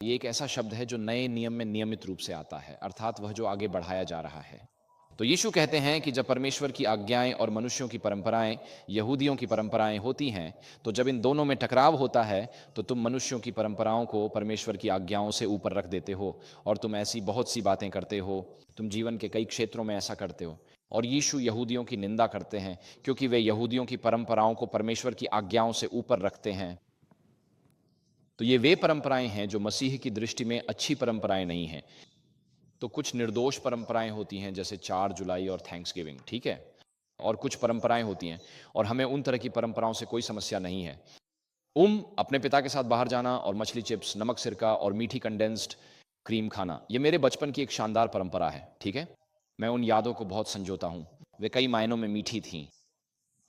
ये एक ऐसा शब्द है जो नए नियम में नियमित रूप से आता है, अर्थात वह जो आगे बढ़ाया जा रहा है। तो यीशु कहते हैं कि जब परमेश्वर की आज्ञाएं और मनुष्यों की परंपराएं, यहूदियों की परंपराएं होती हैं, तो जब इन दोनों में टकराव होता है, तो तुम मनुष्यों की परंपराओं को परमेश्वर की आज्ञाओं से ऊपर रख देते हो, और तुम ऐसी बहुत सी बातें करते हो। तुम जीवन के कई क्षेत्रों में ऐसा करते हो, और यीशु यहूदियों की निंदा करते हैं, क्योंकि वे यहूदियों की परंपराओं को परमेश्वर की आज्ञाओं से ऊपर रखते हैं। तो ये वे परंपराएं हैं जो मसीह की दृष्टि में अच्छी परंपराएं नहीं हैं। तो कुछ निर्दोष परंपराएं होती हैं, जैसे 4 जुलाई और थैंक्सगिविंग, ठीक है, और कुछ परंपराएं होती हैं, और हमें उन तरह की परंपराओं से कोई समस्या नहीं है। अपने पिता के साथ बाहर जाना, और मछली चिप्स, नमक सिरका और मीठी कंडेंस्ड क्रीम खाना, ये मेरे बचपन की एक शानदार परंपरा है, ठीक है। मैं उन यादों को बहुत संजोता हूं, वे कई मायनों में मीठी थीं।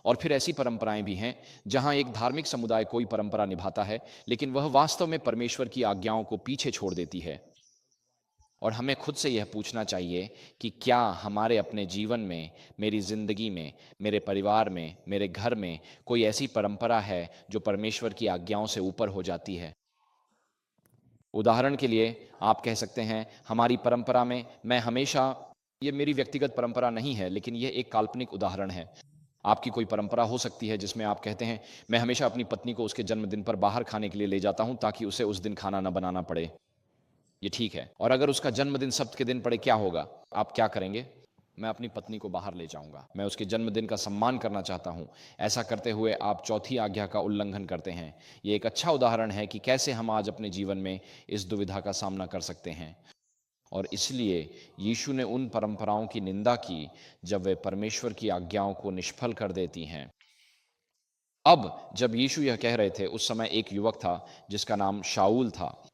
और फिर ऐसी परंपराएं भी हैं जहां एक धार्मिक समुदाय कोई परंपरा निभाता है, लेकिन वह वास्तव में परमेश्वर की आज्ञाओं को पीछे छोड़ देती है। और हमें खुद से यह पूछना चाहिए कि क्या हमारे अपने जीवन में, मेरी ज़िंदगी में, मेरे परिवार में, मेरे घर में कोई ऐसी परंपरा है जो परमेश्वर की आज्ञाओं से ऊपर हो जाती है। उदाहरण के लिए आप कह सकते हैं, हमारी परंपरा में मैं हमेशा, ये मेरी व्यक्तिगत परंपरा नहीं है, लेकिन यह एक काल्पनिक उदाहरण है। आपकी कोई परंपरा हो सकती है जिसमें आप कहते हैं, मैं हमेशा अपनी पत्नी को उसके जन्मदिन पर बाहर खाने के लिए ले जाता हूं, ताकि उसे उस दिन खाना न बनाना पड़े। ये ठीक है। और अगर उसका जन्मदिन सब्त के दिन पड़े, क्या होगा? आप क्या करेंगे? मैं अपनी पत्नी को बाहर ले जाऊंगा। मैं उसके जन्मदिन का सम्मान करना चाहता हूं। ऐसा करते हुए आप चौथी आज्ञा का उल्लंघन करते हैं। ये एक अच्छा उदाहरण है कि कैसे हम आज अपने जीवन में इस दुविधा का सामना कर सकते हैं। और इसलिए यीशु ने उन परंपराओं की निंदा की जब वे परमेश्वर की आज्ञाओं को निष्फल कर देती हैं। अब जब यीशु यह कह रहे थे, उस समय एक युवक था जिसका नाम शाऊल था,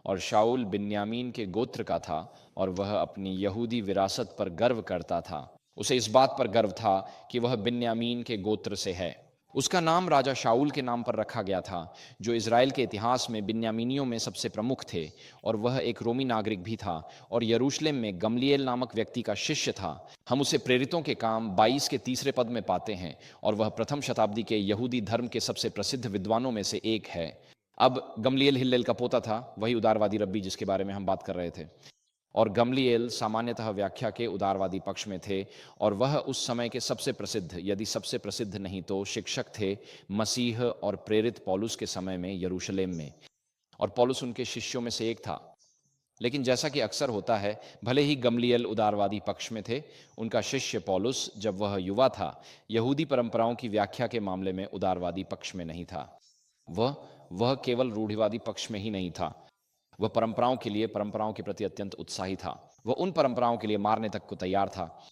और शाऊल बिन्यामीन के गोत्र का था, और वह अपनी यहूदी विरासत पर गर्व करता था। उसे इस बात पर गर्व था कि वह बिन्यामीन के गोत्र से है। उसका नाम राजा शाऊल के नाम पर रखा गया था, जो इज़राइल के इतिहास में बिन्यामीनियों में सबसे प्रमुख थे, और वह एक रोमी नागरिक भी था, और यरूशलेम में गमलीएल नामक व्यक्ति का शिष्य था। हम उसे प्रेरितों के काम 22 के तीसरे पद में पाते हैं, और वह प्रथम शताब्दी के यहूदी धर्म के सबसे प्रसिद्ध विद्वानों में से एक है। अब गमलीएल हिल्लेल का पोता था, वही उदारवादी रब्बी जिसके बारे में हम बात कर रहे थे। और गमलीएल सामान्यतः व्याख्या के उदारवादी पक्ष में थे, और वह उस समय के सबसे प्रसिद्ध, यदि सबसे प्रसिद्ध नहीं तो शिक्षक थे मसीह और प्रेरित पौलुस के समय में यरूशलेम में। और पौलुस उनके शिष्यों में से एक था। लेकिन जैसा कि अक्सर होता है, भले ही गमलीएल उदारवादी पक्ष में थे, उनका शिष्य पौलुस जब वह युवा था, यहूदी परंपराओं की व्याख्या के मामले में उदारवादी पक्ष में नहीं था। वह केवल रूढ़िवादी पक्ष में ही नहीं था। वह परंपराओं के प्रति अत्यंत उत्साही था। वह उन परंपराओं के लिए मारने तक को तैयार था।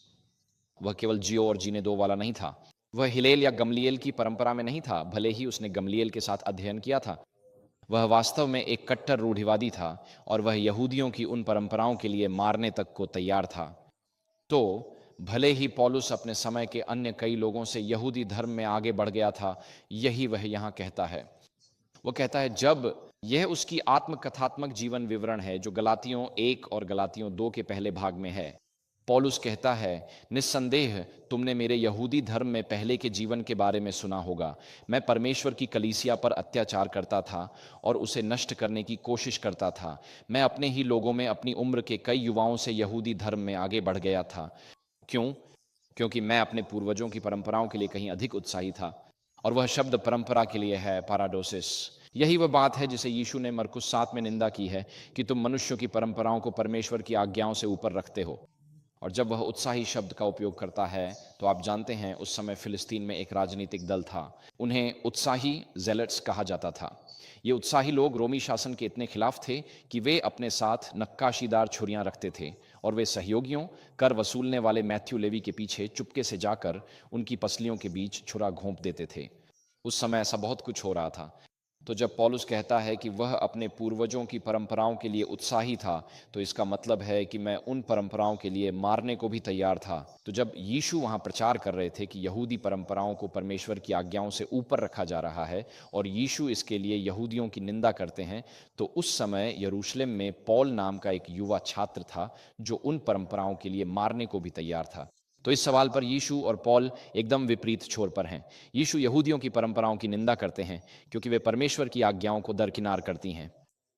वह केवल जियो और जीने दो वाला नहीं था। वह हिलेल या गमलीएल की परंपरा में नहीं था, भले ही उसने गमलीएल के साथ अध्ययन किया था। वह वास्तव में एक कट्टर रूढ़िवादी था, और वह यहूदियों की उन परंपराओं के लिए मारने तक को तैयार था। तो भले ही पौलुस अपने समय के अन्य कई लोगों से यहूदी धर्म में आगे बढ़ गया था, यही वह यहाँ कहता है। वो कहता है, जब यह उसकी आत्मकथात्मक जीवन विवरण है जो गलातियों 1 और गलातियों 2 के पहले भाग में है, पौलुस कहता है, निस्संदेह तुमने मेरे यहूदी धर्म में पहले के जीवन के बारे में सुना होगा। मैं परमेश्वर की कलीसिया पर अत्याचार करता था और उसे नष्ट करने की कोशिश करता था। मैं अपने ही लोगों में अपनी उम्र के कई युवाओं से यहूदी धर्म में आगे बढ़ गया था। क्यों? क्योंकि मैं अपने पूर्वजों की परंपराओं के लिए कहीं अधिक उत्साही था। और वह शब्द परंपरा के लिए है, पाराडोसिस। यही वह बात है जिसे यीशु ने मरकुस 7 में निंदा की है कि तुम मनुष्यों की परंपराओं को परमेश्वर की आज्ञाओं से ऊपर रखते हो। और जब वह उत्साही शब्द का उपयोग करता है तो आप जानते हैं उस समय फिलिस्तीन में एक राजनीतिक दल था। उन्हें उत्साही जेलट्स कहा जाता था। ये उत्साही लोग रोमी शासन के इतने खिलाफ थे कि वे अपने साथ नक्काशीदार छुरियां रखते थे और वे सहयोगियों, कर वसूलने वाले मैथ्यू लेवी के पीछे चुपके से जाकर उनकी पसलियों के बीच छुरा घोंप देते थे। उस समय ऐसा बहुत कुछ हो रहा था। तो जब पौलुस कहता है कि वह अपने पूर्वजों की परंपराओं के लिए उत्साही था, तो इसका मतलब है कि मैं उन परंपराओं के लिए मारने को भी तैयार था। तो जब यीशु वहां प्रचार कर रहे थे कि यहूदी परंपराओं को परमेश्वर की आज्ञाओं से ऊपर रखा जा रहा है और यीशु इसके लिए यहूदियों की निंदा करते हैं, तो उस समय यरूशलेम में पौल नाम का एक युवा छात्र था जो उन परंपराओं के लिए मारने को भी तैयार था। तो इस सवाल पर यीशु और पौल एकदम विपरीत छोर पर हैं। यीशु यहूदियों की परंपराओं की निंदा करते हैं क्योंकि वे परमेश्वर की आज्ञाओं को दरकिनार करती हैं।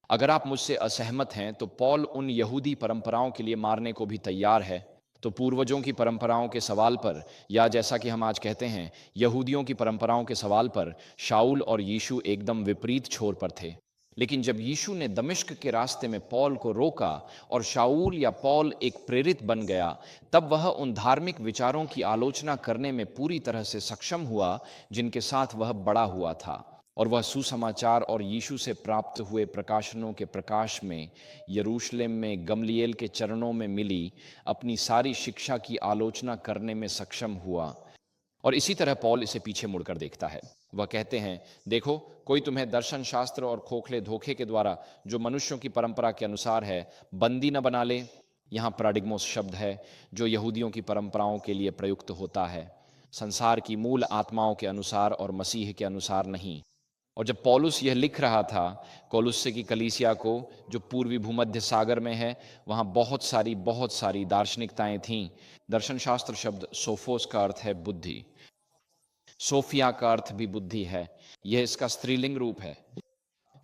अगर आप मुझसे असहमत हैं तो पौल उन यहूदी परंपराओं के लिए मारने को भी तैयार है। तो पूर्वजों की परंपराओं के सवाल पर, या जैसा कि हम आज कहते हैं यहूदियों की परंपराओं के सवाल पर, शाऊल और यीशु एकदम विपरीत छोर पर थे। लेकिन जब यीशु ने दमिश्क के रास्ते में पौल को रोका और शाऊल या पौल एक प्रेरित बन गया, तब वह उन धार्मिक विचारों की आलोचना करने में पूरी तरह से सक्षम हुआ जिनके साथ वह बड़ा हुआ था। और वह सुसमाचार और यीशु से प्राप्त हुए प्रकाशनों के प्रकाश में यरूशलेम में गमलीएल के चरणों में मिली अपनी सारी शिक्षा की आलोचना करने में सक्षम हुआ। और इसी तरह पौल इसे पीछे मुड़कर देखता है। वह कहते हैं, देखो, कोई तुम्हें दर्शन शास्त्र और खोखले धोखे के द्वारा जो मनुष्यों की परंपरा के अनुसार है बंदी न बना ले। यहाँ प्राडिग्मोस शब्द है जो यहूदियों की परंपराओं के लिए प्रयुक्त होता है, संसार की मूल आत्माओं के अनुसार और मसीह के अनुसार नहीं। और जब पौलुस यह लिख रहा था कोलोस्से की कलीसिया को, जो पूर्वी भूमध्य सागर में है, वहाँ बहुत सारी दार्शनिकताएं थीं। दर्शन शास्त्र शब्द सोफोस का अर्थ है बुद्धि, सोफिया का अर्थ भी बुद्धि है। यह इसका स्त्रीलिंग रूप है।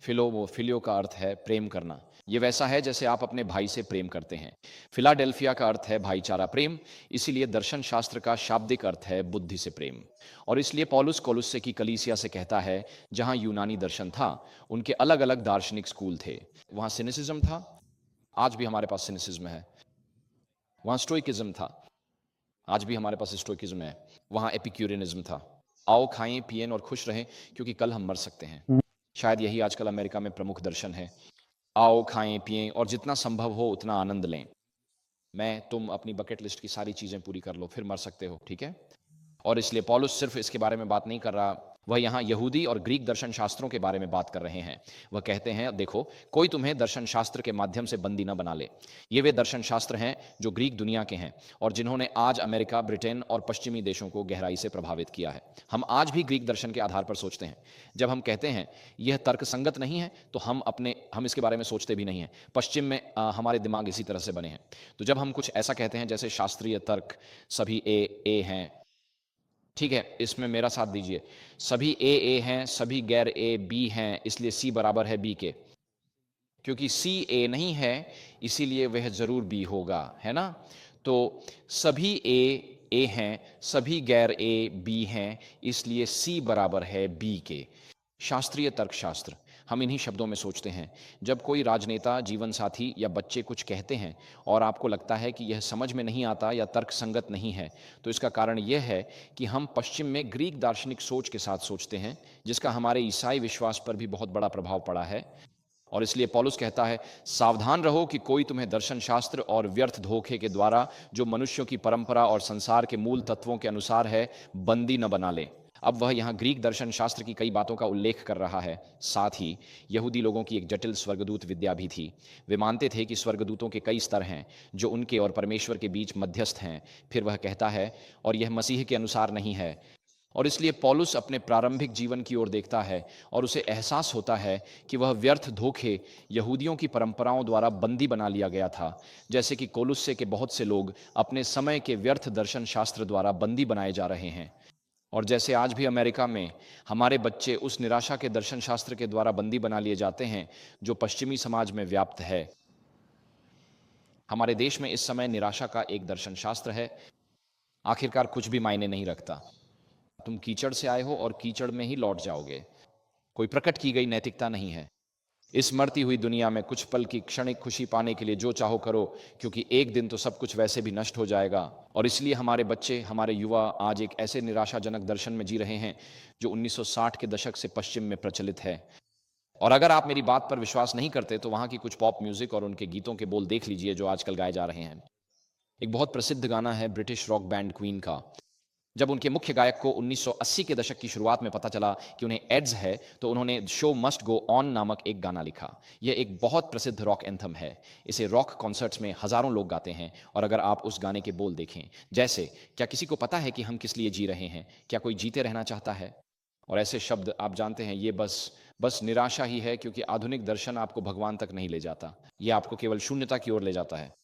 फिलियो का अर्थ है प्रेम करना। ये वैसा है जैसे आप अपने भाई से प्रेम करते हैं। फिलाडेल्फिया का अर्थ है भाईचारा प्रेम। इसीलिए दर्शन शास्त्र का शाब्दिक अर्थ है बुद्धि से प्रेम। और इसलिए पौलुस कोलोस्से की कलीसिया से कहता है, जहां यूनानी दर्शन था, उनके अलग अलग दार्शनिक स्कूल थे। वहां सिनिसिज्म था, आज भी हमारे पास सिनिसिज्म है। वहां स्टोइकिज्म था, आज भी हमारे पास स्टोइकिज्म है। वहां एपिक्यूरियनिज्म था, आओ खाएं पिएं और खुश रहें क्योंकि कल हम मर सकते हैं। शायद यही आजकल अमेरिका में प्रमुख दर्शन है। आओ खाएं पिएं और जितना संभव हो उतना आनंद लें। तुम अपनी बकेट लिस्ट की सारी चीजें पूरी कर लो, फिर मर सकते हो, ठीक है। और इसलिए पौलुस सिर्फ इसके बारे में बात नहीं कर रहा, वह यहाँ यहूदी और ग्रीक दर्शन शास्त्रों के बारे में बात कर रहे हैं। वह कहते हैं, देखो, कोई तुम्हें दर्शन शास्त्र के माध्यम से बंदी न बना ले। ये वे दर्शन शास्त्र हैं जो ग्रीक दुनिया के हैं और जिन्होंने आज अमेरिका, ब्रिटेन और पश्चिमी देशों को गहराई से प्रभावित किया है। हम आज भी ग्रीक दर्शन के आधार पर सोचते हैं। जब हम कहते हैं यह तर्कसंगत नहीं है, तो हम इसके बारे में सोचते भी नहीं हैं। पश्चिम में हमारे दिमाग इसी तरह से बने हैं। तो जब हम कुछ ऐसा कहते हैं जैसे शास्त्रीय तर्क, सभी ए हैं, ठीक है, इसमें मेरा साथ दीजिए, सभी ए हैं, सभी गैर ए बी हैं, इसलिए सी बराबर है बी के। क्योंकि सी ए नहीं है इसीलिए वह जरूर बी होगा, है ना। तो सभी ए हैं, सभी गैर ए बी हैं, इसलिए सी बराबर है बी के। शास्त्रीय तर्कशास्त्र, हम इन्हीं शब्दों में सोचते हैं। जब कोई राजनेता, जीवन साथी या बच्चे कुछ कहते हैं और आपको लगता है कि यह समझ में नहीं आता या तर्कसंगत नहीं है, तो इसका कारण यह है कि हम पश्चिम में ग्रीक दार्शनिक सोच के साथ सोचते हैं, जिसका हमारे ईसाई विश्वास पर भी बहुत बड़ा प्रभाव पड़ा है। और इसलिए पौलुस कहता है, सावधान रहो कि कोई तुम्हें दर्शन शास्त्र और व्यर्थ धोखे के द्वारा जो मनुष्यों की परंपरा और संसार के मूल तत्वों के अनुसार है बंदी न बना ले। अब वह यहाँ ग्रीक दर्शन शास्त्र की कई बातों का उल्लेख कर रहा है। साथ ही यहूदी लोगों की एक जटिल स्वर्गदूत विद्या भी थी। वे मानते थे कि स्वर्गदूतों के कई स्तर हैं जो उनके और परमेश्वर के बीच मध्यस्थ हैं। फिर वह कहता है, और यह मसीह के अनुसार नहीं है। और इसलिए पौलुस अपने प्रारंभिक जीवन की ओर देखता है और उसे एहसास होता है कि वह व्यर्थ धोखे यहूदियों की परंपराओं द्वारा बंदी बना लिया गया था, जैसे कि कोलुस्से के बहुत से लोग अपने समय के व्यर्थ दर्शन शास्त्र द्वारा बंदी बनाए जा रहे हैं। और जैसे आज भी अमेरिका में हमारे बच्चे उस निराशा के दर्शन शास्त्र के द्वारा बंदी बना लिए जाते हैं जो पश्चिमी समाज में व्याप्त है। हमारे देश में इस समय निराशा का एक दर्शन शास्त्र है, आखिरकार कुछ भी मायने नहीं रखता। तुम कीचड़ से आए हो और कीचड़ में ही लौट जाओगे। कोई प्रकट की गई नैतिकता नहीं है। इस मरती हुई दुनिया में कुछ पल की क्षणिक खुशी पाने के लिए जो चाहो करो, क्योंकि एक दिन तो सब कुछ वैसे भी नष्ट हो जाएगा। और इसलिए हमारे बच्चे, हमारे युवा आज एक ऐसे निराशाजनक दर्शन में जी रहे हैं जो 1960 के दशक से पश्चिम में प्रचलित है। और अगर आप मेरी बात पर विश्वास नहीं करते तो वहां की कुछ पॉप म्यूजिक और उनके गीतों के बोल देख लीजिए जो आजकल गाए जा रहे हैं। एक बहुत प्रसिद्ध गाना है ब्रिटिश रॉक बैंड क्वीन का। जब उनके मुख्य गायक को 1980 के दशक की शुरुआत में पता चला कि उन्हें एड्स है, तो उन्होंने शो मस्ट गो ऑन नामक एक गाना लिखा। यह एक बहुत प्रसिद्ध रॉक एंथम है। इसे रॉक कॉन्सर्ट्स में हजारों लोग गाते हैं। और अगर आप उस गाने के बोल देखें, जैसे क्या किसी को पता है कि हम किस लिए जी रहे हैं? क्या कोई जीते रहना चाहता है? और ऐसे शब्द आप जानते हैं, ये बस निराशा ही है, क्योंकि आधुनिक दर्शन आपको भगवान तक नहीं ले जाता, ये आपको केवल शून्यता की ओर ले जाता है।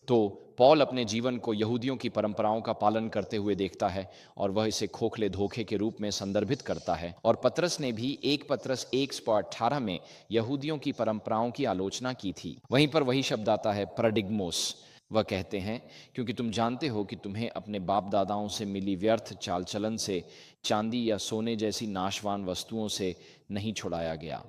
तो पौल अपने जीवन को यहूदियों की परंपराओं का पालन करते हुए देखता है और वह इसे खोखले धोखे के रूप में संदर्भित करता है। और पतरस ने भी 1 पतरस 1:18 में यहूदियों की परंपराओं की आलोचना की थी। वहीं पर वही शब्द आता है परडिग्मोस। वह कहते हैं, क्योंकि तुम जानते हो कि तुम्हें अपने बाप दादाओं से मिली व्यर्थ चाल चलन से, चांदी या सोने जैसी नाशवान वस्तुओं से नहीं छुड़ाया गया।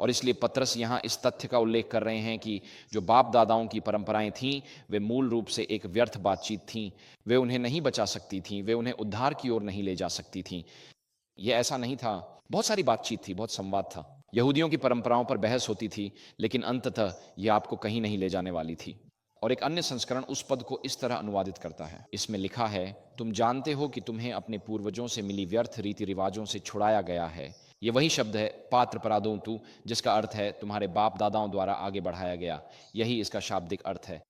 और इसलिए पतरस यहाँ इस तथ्य का उल्लेख कर रहे हैं कि जो बाप दादाओं की परंपराएं थीं, वे मूल रूप से एक व्यर्थ बातचीत थीं। वे उन्हें नहीं बचा सकती थीं, वे उन्हें उद्धार की ओर नहीं ले जा सकती थीं। यह ऐसा नहीं था। बहुत सारी बातचीत थी, बहुत संवाद था। यहूदियों की परंपराओं पर बहस होती थी, लेकिन अंततः यह आपको कहीं नहीं ले जाने वाली थी। और एक अन्य संस्करण उस पद को इस तरह अनुवादित करता है। इसमें लिखा है, तुम जानते हो कि तुम्हें अपने पूर्वजों से मिली व्यर्थ रीति रिवाजों से छुड़ाया गया है। ये वही शब्द है पात्र परादोंतु, जिसका अर्थ है तुम्हारे बाप दादाओं द्वारा आगे बढ़ाया गया। यही इसका शाब्दिक अर्थ है।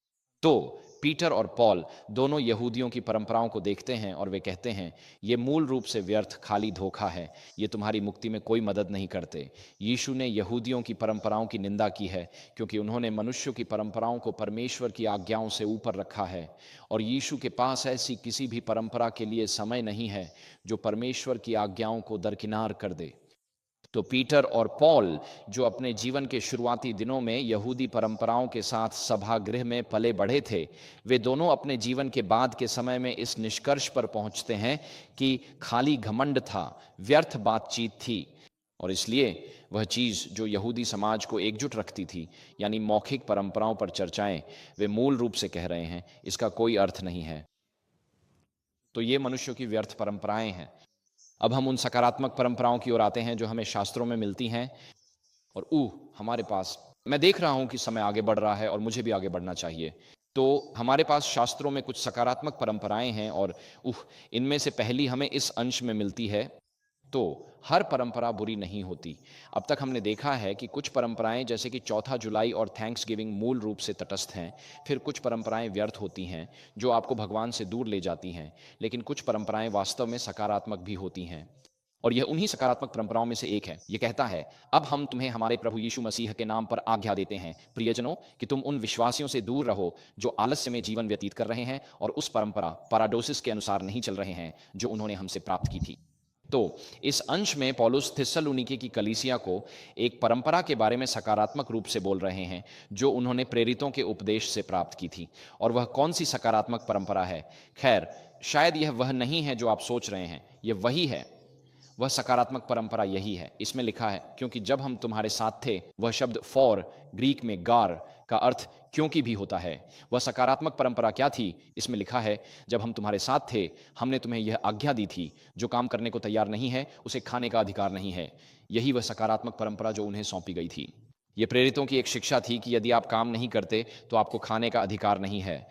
तो पीटर और पॉल दोनों यहूदियों की परंपराओं को देखते हैं और वे कहते हैं, ये मूल रूप से व्यर्थ खाली धोखा है। ये तुम्हारी मुक्ति में कोई मदद नहीं करते। यीशु ने यहूदियों की परंपराओं की निंदा की है, क्योंकि उन्होंने मनुष्यों की परंपराओं को परमेश्वर की आज्ञाओं से ऊपर रखा है। और यीशु के पास ऐसी किसी भी परंपरा के लिए समय नहीं है जो परमेश्वर की आज्ञाओं को दरकिनार कर दे। तो पीटर और पॉल, जो अपने जीवन के शुरुआती दिनों में यहूदी परंपराओं के साथ सभागृह में पले बढ़े थे, वे दोनों अपने जीवन के बाद के समय में इस निष्कर्ष पर पहुंचते हैं कि खाली घमंड था, व्यर्थ बातचीत थी। और इसलिए वह चीज़ जो यहूदी समाज को एकजुट रखती थी, यानी मौखिक परंपराओं पर चर्चाएं, वे मूल रूप से कह रहे हैं इसका कोई अर्थ नहीं है। तो ये मनुष्यों की व्यर्थ परंपराएं हैं। अब हम उन सकारात्मक परंपराओं की ओर आते हैं जो हमें शास्त्रों में मिलती हैं। और हमारे पास, मैं देख रहा हूं कि समय आगे बढ़ रहा है और मुझे भी आगे बढ़ना चाहिए। तो हमारे पास शास्त्रों में कुछ सकारात्मक परंपराएं हैं और इनमें से पहली हमें इस अंश में मिलती है। तो हर परंपरा बुरी नहीं होती। अब तक हमने देखा है कि कुछ परंपराएं जैसे कि 4 जुलाई और थैंक्स गिविंग मूल रूप से तटस्थ हैं। फिर कुछ परंपराएं व्यर्थ होती हैं जो आपको भगवान से दूर ले जाती हैं, लेकिन कुछ परंपराएं वास्तव में सकारात्मक भी होती हैं। और यह उन्हीं सकारात्मक परंपराओं में से एक है। यह कहता है, अब हम तुम्हें हमारे प्रभु यीशु मसीह के नाम पर आज्ञा देते हैं प्रियजनों, कि तुम उन विश्वासियों से दूर रहो जो आलस्य में जीवन व्यतीत कर रहे हैं और उस परंपरा पैराडोसिस के अनुसार नहीं चल रहे हैं जो उन्होंने हमसे प्राप्त की थी। तो इस अंश में पौलुस थिस्सलुनीके की कलीसिया को एक परंपरा के बारे में सकारात्मक रूप से बोल रहे हैं जो उन्होंने प्रेरितों के उपदेश से प्राप्त की थी। और वह कौन सी सकारात्मक परंपरा है? खैर, शायद यह वह नहीं है जो आप सोच रहे हैं। यह वही है। वह सकारात्मक परंपरा यही है। इसमें लिखा है, क्योंकि जब हम तुम्हारे साथ थे। वह शब्द फॉर ग्रीक में गार का अर्थ क्योंकि भी होता है। वह सकारात्मक परंपरा क्या थी? इसमें लिखा है, जब हम तुम्हारे साथ थे, हमने तुम्हें यह आज्ञा दी थी, जो काम करने को तैयार नहीं है उसे खाने का अधिकार नहीं है। यही वह सकारात्मक परंपरा जो उन्हें सौंपी गई थी। यह प्रेरितों की एक शिक्षा थी कि यदि आप काम नहीं करते तो आपको खाने का अधिकार नहीं है।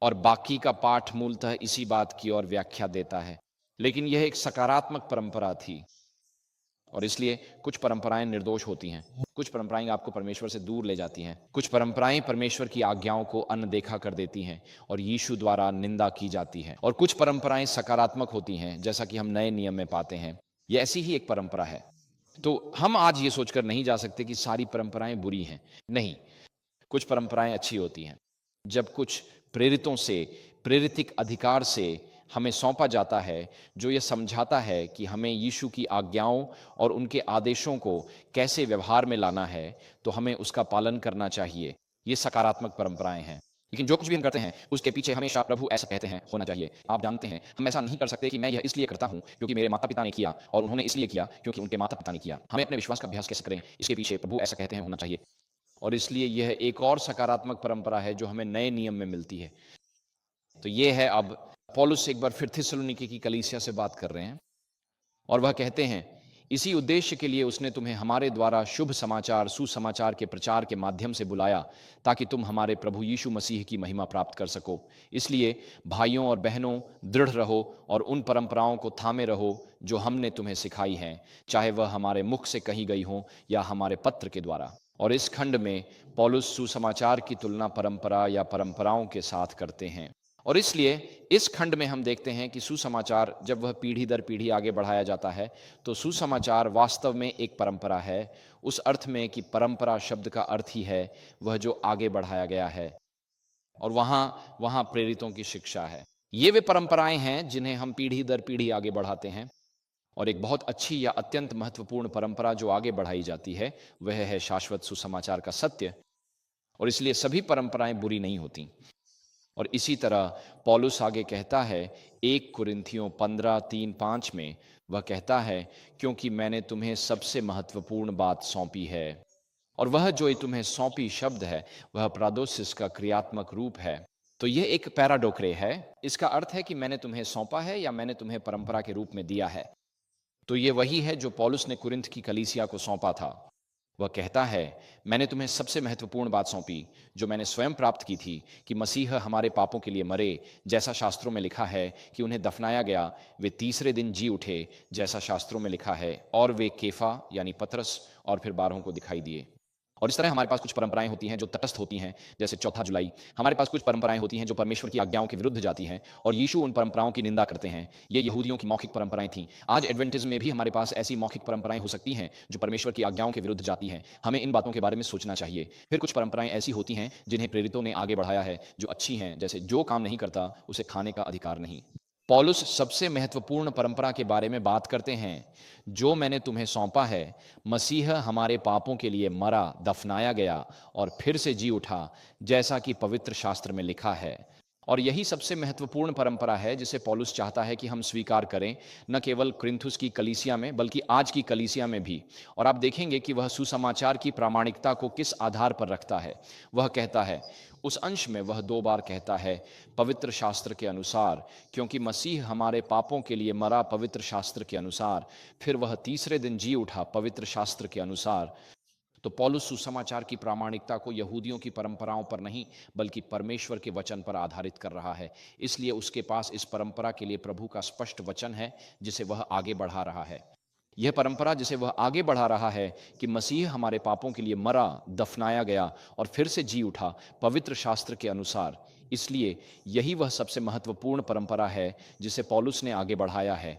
और बाकी का पाठ मूलतः इसी बात की ओर व्याख्या देता है। लेकिन यह एक सकारात्मक परंपरा थी। और इसलिए कुछ परंपराएं निर्दोष होती हैं, कुछ परंपराएं आपको परमेश्वर से दूर ले जाती हैं, कुछ परंपराएं परमेश्वर की आज्ञाओं को अनदेखा कर देती हैं और यीशु द्वारा निंदा की जाती है, और कुछ परंपराएं सकारात्मक होती हैं, जैसा कि हम नए नियम में पाते हैं। ये ऐसी ही एक परंपरा है। तो हम आज ये सोचकर नहीं जा सकते कि सारी परंपराएं बुरी हैं। नहीं, कुछ परंपराएं अच्छी होती हैं। जब कुछ प्रेरितों से, प्रेरितिक अधिकार से हमें सौंपा जाता है, जो ये समझाता है कि हमें यीशु की आज्ञाओं और उनके आदेशों को कैसे व्यवहार में लाना है, तो हमें उसका पालन करना चाहिए। ये सकारात्मक परंपराएं हैं। लेकिन जो कुछ भी हम करते हैं, उसके पीछे हमेशा प्रभु ऐसा कहते हैं होना चाहिए। आप जानते हैं, हम ऐसा नहीं कर सकते कि मैं यह इसलिए करता हूं क्योंकि मेरे माता पिता ने किया, और उन्होंने इसलिए किया क्योंकि उनके माता पिता ने किया। हमें अपने विश्वास का अभ्यास कैसे करें, इसके पीछे प्रभु ऐसा कहते हैं होना चाहिए। और इसलिए यह एक और सकारात्मक परंपरा है जो हमें नए नियम में मिलती है। तो ये है, अब पौलुस एक बार फिर थिस्सलुनीके की कलीसिया से बात कर रहे हैं और वह कहते हैं, इसी उद्देश्य के लिए उसने तुम्हें हमारे द्वारा शुभ समाचार, सुसमाचार के प्रचार के माध्यम से बुलाया, ताकि तुम हमारे प्रभु यीशु मसीह की महिमा प्राप्त कर सको। इसलिए भाइयों और बहनों, दृढ़ रहो और उन परंपराओं को थामे रहो जो हमने तुम्हें सिखाई हैं, चाहे वह हमारे मुख से कही गई हो या हमारे पत्र के द्वारा। और इस खंड में पौलुस सुसमाचार की तुलना परंपरा या परंपराओं के साथ करते हैं। और इसलिए इस खंड में हम देखते हैं कि सुसमाचार जब वह पीढ़ी दर पीढ़ी आगे बढ़ाया जाता है, तो सुसमाचार वास्तव में एक परंपरा है, उस अर्थ में कि परंपरा शब्द का अर्थ ही है वह जो आगे बढ़ाया गया है, और वहां प्रेरितों की शिक्षा है। ये वे परंपराएं हैं जिन्हें हम पीढ़ी दर पीढ़ी आगे बढ़ाते हैं। और एक बहुत अच्छी या अत्यंत महत्वपूर्ण परंपरा जो आगे बढ़ाई जाती है, वह है शाश्वत सुसमाचार का सत्य। और इसलिए सभी परंपराएं बुरी नहीं होती। और इसी तरह पौलुस आगे कहता है 1 कुरिन्थियों 15:3-5 में, वह कहता है, क्योंकि मैंने तुम्हें सबसे महत्वपूर्ण बात सौंपी है। और वह जो तुम्हें सौंपी शब्द है, वह प्रादोसिस का क्रियात्मक रूप है। तो यह एक पैराडोक्रे है। इसका अर्थ है कि मैंने तुम्हें सौंपा है या मैंने तुम्हें परंपरा के रूप में दिया है। तो ये वही है जो पौलुस ने कुरिन्थ की कलीसिया को सौंपा था। वह कहता है, मैंने तुम्हें सबसे महत्वपूर्ण बात सौंपी जो मैंने स्वयं प्राप्त की थी, कि मसीह हमारे पापों के लिए मरे, जैसा शास्त्रों में लिखा है, कि उन्हें दफनाया गया, वे तीसरे दिन जी उठे, जैसा शास्त्रों में लिखा है, और वे केफा यानी पतरस और फिर 12 को दिखाई दिए। और इस तरह हमारे पास कुछ परंपराएं होती हैं जो तटस्थ होती हैं, जैसे 4 जुलाई। हमारे पास कुछ परंपराएं होती हैं जो परमेश्वर की आज्ञाओं के विरुद्ध जाती हैं, और यीशु उन परंपराओं की निंदा करते हैं। ये यहूदियों की मौखिक परंपराएं थीं। आज एडवेंटिज्म में भी हमारे पास ऐसी मौखिक परंपराएं हो सकती हैं जो परमेश्वर की आज्ञाओं के विरुद्ध जाती हैं। हमें इन बातों के बारे में सोचना चाहिए। फिर कुछ परंपराएं ऐसी होती हैं जिन्हें प्रेरितों ने आगे बढ़ाया है, जो अच्छी हैं, जैसे जो काम नहीं करता उसे खाने का अधिकार नहीं। पौलुस सबसे महत्वपूर्ण परंपरा के बारे में बात करते हैं, जो मैंने तुम्हें सौंपा है, मसीह हमारे पापों के लिए मरा, दफनाया गया और फिर से जी उठा, जैसा कि पवित्र शास्त्र में लिखा है। और यही सबसे महत्वपूर्ण परंपरा है जिसे पौलुस चाहता है कि हम स्वीकार करें, न केवल कुरिन्थुस की कलीसिया में बल्कि आज की कलीसिया में भी। और आप देखेंगे कि वह सुसमाचार की प्रामाणिकता को किस आधार पर रखता है। वह कहता है, उस अंश में वह 2 बार कहता है, पवित्र शास्त्र के अनुसार, क्योंकि मसीह हमारे पापों के लिए मरा पवित्र शास्त्र के अनुसार, फिर वह तीसरे दिन जी उठा पवित्र शास्त्र के अनुसार। तो पौलुस सुसमाचार की प्रामाणिकता को यहूदियों की परंपराओं पर नहीं बल्कि परमेश्वर के वचन पर आधारित कर रहा है। इसलिए उसके पास इस परंपरा के लिए प्रभु का स्पष्ट वचन है जिसे वह आगे बढ़ा रहा है। यह परंपरा जिसे वह आगे बढ़ा रहा है कि मसीह हमारे पापों के लिए मरा, दफनाया गया और फिर से जी उठा पवित्र शास्त्र के अनुसार। इसलिए यही वह सबसे महत्वपूर्ण परंपरा है जिसे पौलुस ने आगे बढ़ाया है।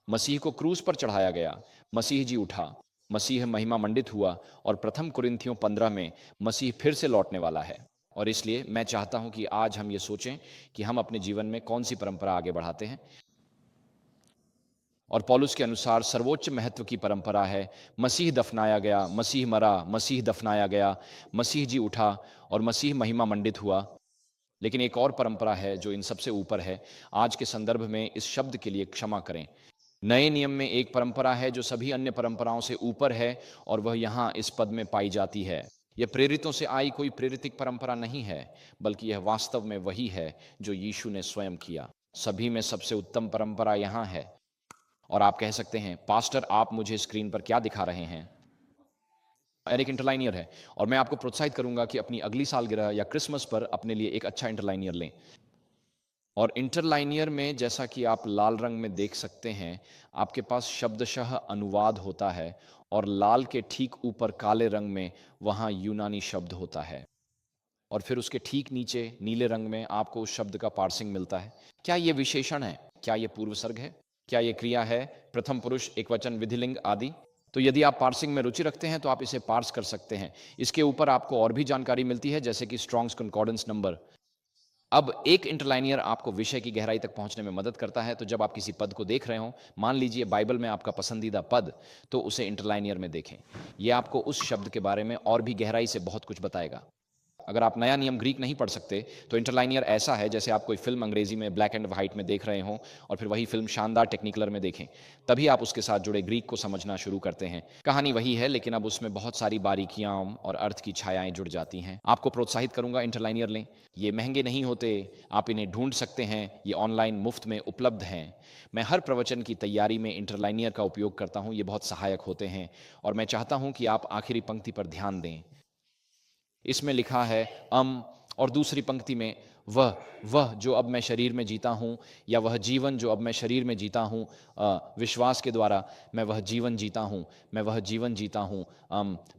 मसीह को क्रूस पर चढ़ाया गया, मसीह जी उठा, मसीह महिमा मंडित हुआ, और प्रथम कुरिन्थियों 15 में मसीह फिर से लौटने वाला है। और इसलिए मैं चाहता हूं कि आज हम ये सोचें कि हम अपने जीवन में कौन सी परंपरा आगे बढ़ाते हैं। और पौलुस के अनुसार सर्वोच्च महत्व की परंपरा है, मसीह दफनाया गया, मसीह मरा, मसीह दफनाया गया, मसीह जी उठा और मसीह महिमा मंडित हुआ। लेकिन एक और परंपरा है जो इन सबसे ऊपर है। आज के संदर्भ में इस शब्द के लिए क्षमा करें। नए नियम में एक परंपरा है जो सभी अन्य परंपराओं से ऊपर है, और वह यहाँ इस पद में पाई जाती है। यह प्रेरितों से आई कोई प्रेरितिक परंपरा नहीं है, बल्कि यह वास्तव में वही है जो यीशु ने स्वयं किया। सभी में सबसे उत्तम परंपरा यहाँ है। और आप कह सकते हैं, पास्टर आप मुझे स्क्रीन पर क्या दिखा रहे हैं? एरिक इंटरलाइनियर है, और मैं आपको प्रोत्साहित करूंगा कि अपनी अगली सालगिरह या क्रिसमस पर अपने लिए एक अच्छा इंटरलाइनियर लें। और इंटरलाइनियर में जैसा कि आप लाल रंग में देख सकते हैं, आपके पास शब्दशः अनुवाद होता है और लाल के ठीक ऊपर काले रंग में वहाँ यूनानी शब्द होता है और फिर उसके ठीक नीचे नीले रंग में आपको उस शब्द का पार्सिंग मिलता है। क्या ये विशेषण है? क्या ये पूर्वसर्ग है? क्या ये क्रिया है? प्रथम पुरुष, एकवचन, विधिलिंग आदि? तो यदि आप पार्सिंग में रुचि रखते हैं तो आप इसे पार्स कर सकते हैं। इसके ऊपर आपको और भी जानकारी मिलती है, जैसे कि स्ट्रॉन्ग्स कंकॉर्डेंस नंबर। अब एक इंटरलाइनियर आपको विषय की गहराई तक पहुंचने में मदद करता है। तो जब आप किसी पद को देख रहे हो, मान लीजिए बाइबल में आपका पसंदीदा पद, तो उसे इंटरलाइनियर में देखें। यह आपको उस शब्द के बारे में और भी गहराई से बहुत कुछ बताएगा। अगर आप नया नियम ग्रीक नहीं पढ़ सकते तो इंटरलाइनियर ऐसा है जैसे आप कोई फिल्म अंग्रेजी में ब्लैक एंड व्हाइट में देख रहे हो और फिर वही फिल्म शानदार टेक्निकलर में देखें, तभी आप उसके साथ जुड़े ग्रीक को समझना शुरू करते हैं। कहानी वही है, लेकिन अब उसमें बहुत सारी बारीकियां और अर्थ की छायाएं जुड़ जाती हैं। आपको प्रोत्साहित करूंगा, इंटरलाइनियर लें। ये महंगे नहीं होते, आप इन्हें ढूंढ सकते हैं, ये ऑनलाइन मुफ्त में उपलब्ध हैं। मैं हर प्रवचन की तैयारी में इंटरलाइनियर का उपयोग करता हूं, ये बहुत सहायक होते हैं और मैं चाहता हूं कि आप आखिरी पंक्ति पर ध्यान दें। इसमें लिखा है और दूसरी पंक्ति में वह जो अब मैं शरीर में जीता हूँ, या वह जीवन जो अब मैं शरीर में जीता हूँ विश्वास के द्वारा, मैं वह जीवन जीता हूँ, मैं वह जीवन जीता हूँ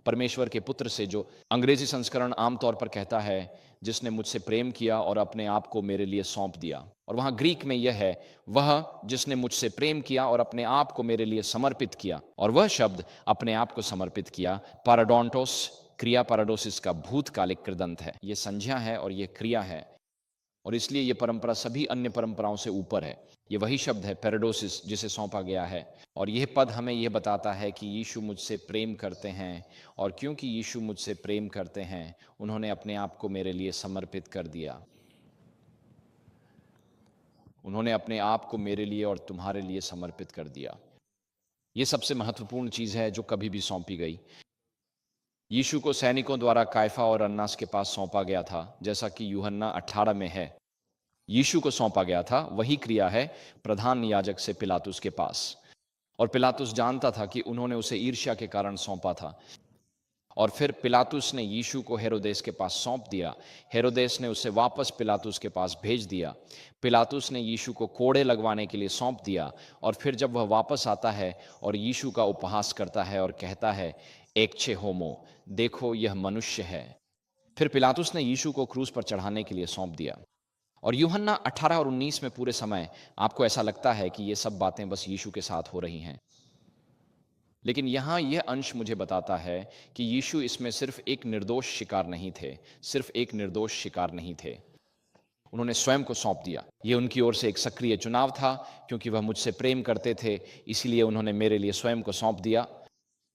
परमेश्वर के पुत्र से, जो अंग्रेजी संस्करण आमतौर पर कहता है जिसने मुझसे प्रेम किया और अपने आप को मेरे लिए सौंप दिया। और वहाँ ग्रीक में यह है, वह जिसने मुझसे प्रेम किया और अपने आप को मेरे लिए समर्पित किया। और वह शब्द अपने आप को समर्पित किया, पैराडोंटोस, क्रिया पैराडोसिस का भूतकालिक कृदंत है। ये संज्ञा है और ये क्रिया है, और इसलिए ये परंपरा सभी अन्य परंपराओं से ऊपर है। ये वही शब्द है पैराडोसिस जिसे सौंपा गया है। और यह पद हमें यह बताता है कि यीशु मुझसे प्रेम करते हैं, और क्योंकि यीशु मुझसे प्रेम करते हैं, उन्होंने अपने आप को मेरे लिए समर्पित कर दिया। उन्होंने अपने आप को मेरे लिए और तुम्हारे लिए समर्पित कर दिया। यह सबसे महत्वपूर्ण चीज है जो कभी भी सौंपी गई। यीशु को सैनिकों द्वारा कायफा और अन्नास के पास सौंपा गया था, जैसा कि यूहन्ना 18 में है। यीशु को सौंपा गया था, वही क्रिया है प्रधान याजक से पिलातुस के पास। और पिलातुस जानता था कि उन्होंने उसे ईर्ष्या के कारण सौंपा था। और फिर पिलातुस ने यीशु को हेरोदेस के पास सौंप दिया। हेरोदेस ने उसे वापस पिलातुस के पास भेज दिया। पिलातुस ने यीशु को कोड़े लगवाने के लिए सौंप दिया। और फिर जब वह वापस आता है और यीशु का उपहास करता है और कहता है, एक्चे होमो, देखो यह मनुष्य है, फिर पिलातुस ने यीशु को क्रूस पर चढ़ाने के लिए सौंप दिया। और यूहन्ना 18 और 19 में पूरे समय आपको ऐसा लगता है कि ये सब बातें बस यीशु के साथ हो रही हैं, लेकिन यहाँ यह अंश मुझे बताता है कि यीशु इसमें सिर्फ एक निर्दोष शिकार नहीं थे, सिर्फ एक निर्दोष शिकार नहीं थे। उन्होंने स्वयं को सौंप दिया। ये उनकी ओर से एक सक्रिय चुनाव था, क्योंकि वह मुझसे प्रेम करते थे, इसीलिए उन्होंने मेरे लिए स्वयं को सौंप दिया।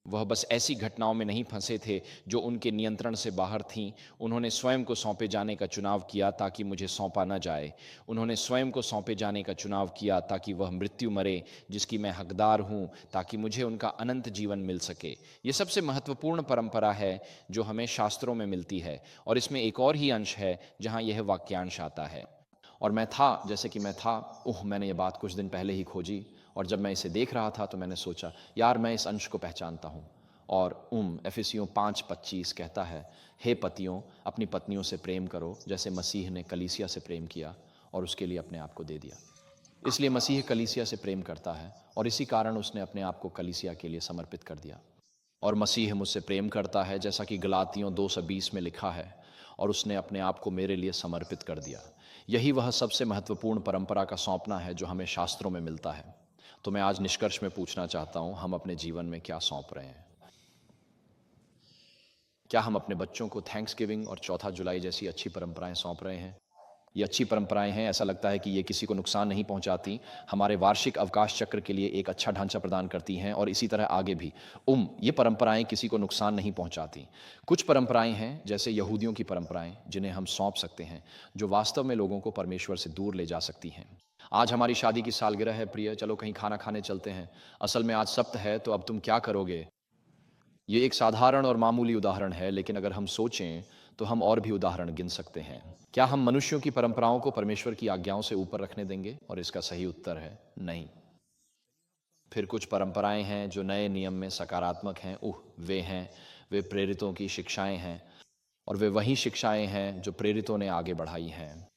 वह बस ऐसी घटनाओं में नहीं फंसे थे जो उनके नियंत्रण से बाहर थीं। उन्होंने स्वयं को सौंपे जाने का चुनाव किया ताकि मुझे सौंपा न जाए। उन्होंने स्वयं को सौंपे जाने का चुनाव किया ताकि वह मृत्यु मरे जिसकी मैं हकदार हूँ, ताकि मुझे उनका अनंत जीवन मिल सके। ये सबसे महत्वपूर्ण परंपरा है जो हमें शास्त्रों में मिलती है। और इसमें एक और ही अंश है जहाँ यह वाक्यांश आता है, और मैं था जैसे कि मैं था। मैंने ये बात कुछ दिन पहले ही खोजी, और जब मैं इसे देख रहा था तो मैंने सोचा, यार मैं इस अंश को पहचानता हूँ। और एफिसियों 5:25 कहता है, हे पतियों, अपनी पत्नियों से प्रेम करो जैसे मसीह ने कलीसिया से प्रेम किया और उसके लिए अपने आप को दे दिया। इसलिए मसीह कलीसिया से प्रेम करता है, और इसी कारण उसने अपने आप को कलीसिया के लिए समर्पित कर दिया। और मसीह मुझसे प्रेम करता है, जैसा कि गलातियों 2:20 में लिखा है, और उसने अपने आप को मेरे लिए समर्पित कर दिया। यही वह सबसे महत्वपूर्ण परंपरा का सौंपना है जो हमें शास्त्रों में मिलता है। तो मैं आज निष्कर्ष में पूछना चाहता हूं, हम अपने जीवन में क्या सौंप रहे हैं? क्या हम अपने बच्चों को थैंक्सगिविंग और 4 जुलाई जैसी अच्छी परंपराएं सौंप रहे हैं? ये अच्छी परंपराएं हैं, ऐसा लगता है कि ये किसी को नुकसान नहीं पहुंचाती, हमारे वार्षिक अवकाश चक्र के लिए एक अच्छा ढांचा प्रदान करती हैं, और इसी तरह आगे भी ये परंपराएं किसी को नुकसान नहीं पहुंचाती। कुछ परंपराएं हैं जैसे यहूदियों की परंपराएं, जिन्हें हम सौंप सकते हैं, जो वास्तव में लोगों को परमेश्वर से दूर ले जा सकती हैं। आज हमारी शादी की सालगिरह है प्रिय, चलो कहीं खाना खाने चलते हैं। असल में आज सब्त है, तो अब तुम क्या करोगे? ये एक साधारण और मामूली उदाहरण है, लेकिन अगर हम सोचें तो हम और भी उदाहरण गिन सकते हैं। क्या हम मनुष्यों की परंपराओं को परमेश्वर की आज्ञाओं से ऊपर रखने देंगे? और इसका सही उत्तर है नहीं। फिर कुछ परंपराएं हैं जो नए नियम में सकारात्मक हैं। वे प्रेरितों की शिक्षाएं हैं, और वे वही शिक्षाएं हैं जो प्रेरितों ने आगे बढ़ाई हैं।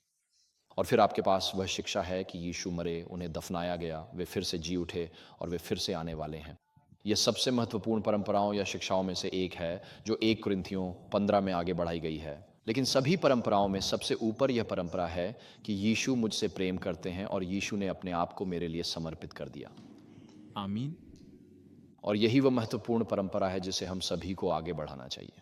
और फिर आपके पास वह शिक्षा है कि यीशु मरे, उन्हें दफनाया गया, वे फिर से जी उठे और वे फिर से आने वाले हैं। यह सबसे महत्वपूर्ण परंपराओं या शिक्षाओं में से एक है जो 1 कुरिन्थियों 15 में आगे बढ़ाई गई है। लेकिन सभी परंपराओं में सबसे ऊपर यह परंपरा है कि यीशु मुझसे प्रेम करते हैं और यीशु ने अपने आप को मेरे लिए समर्पित कर दिया। आमीन। और यही वह महत्वपूर्ण परंपरा है जिसे हम सभी को आगे बढ़ाना चाहिए।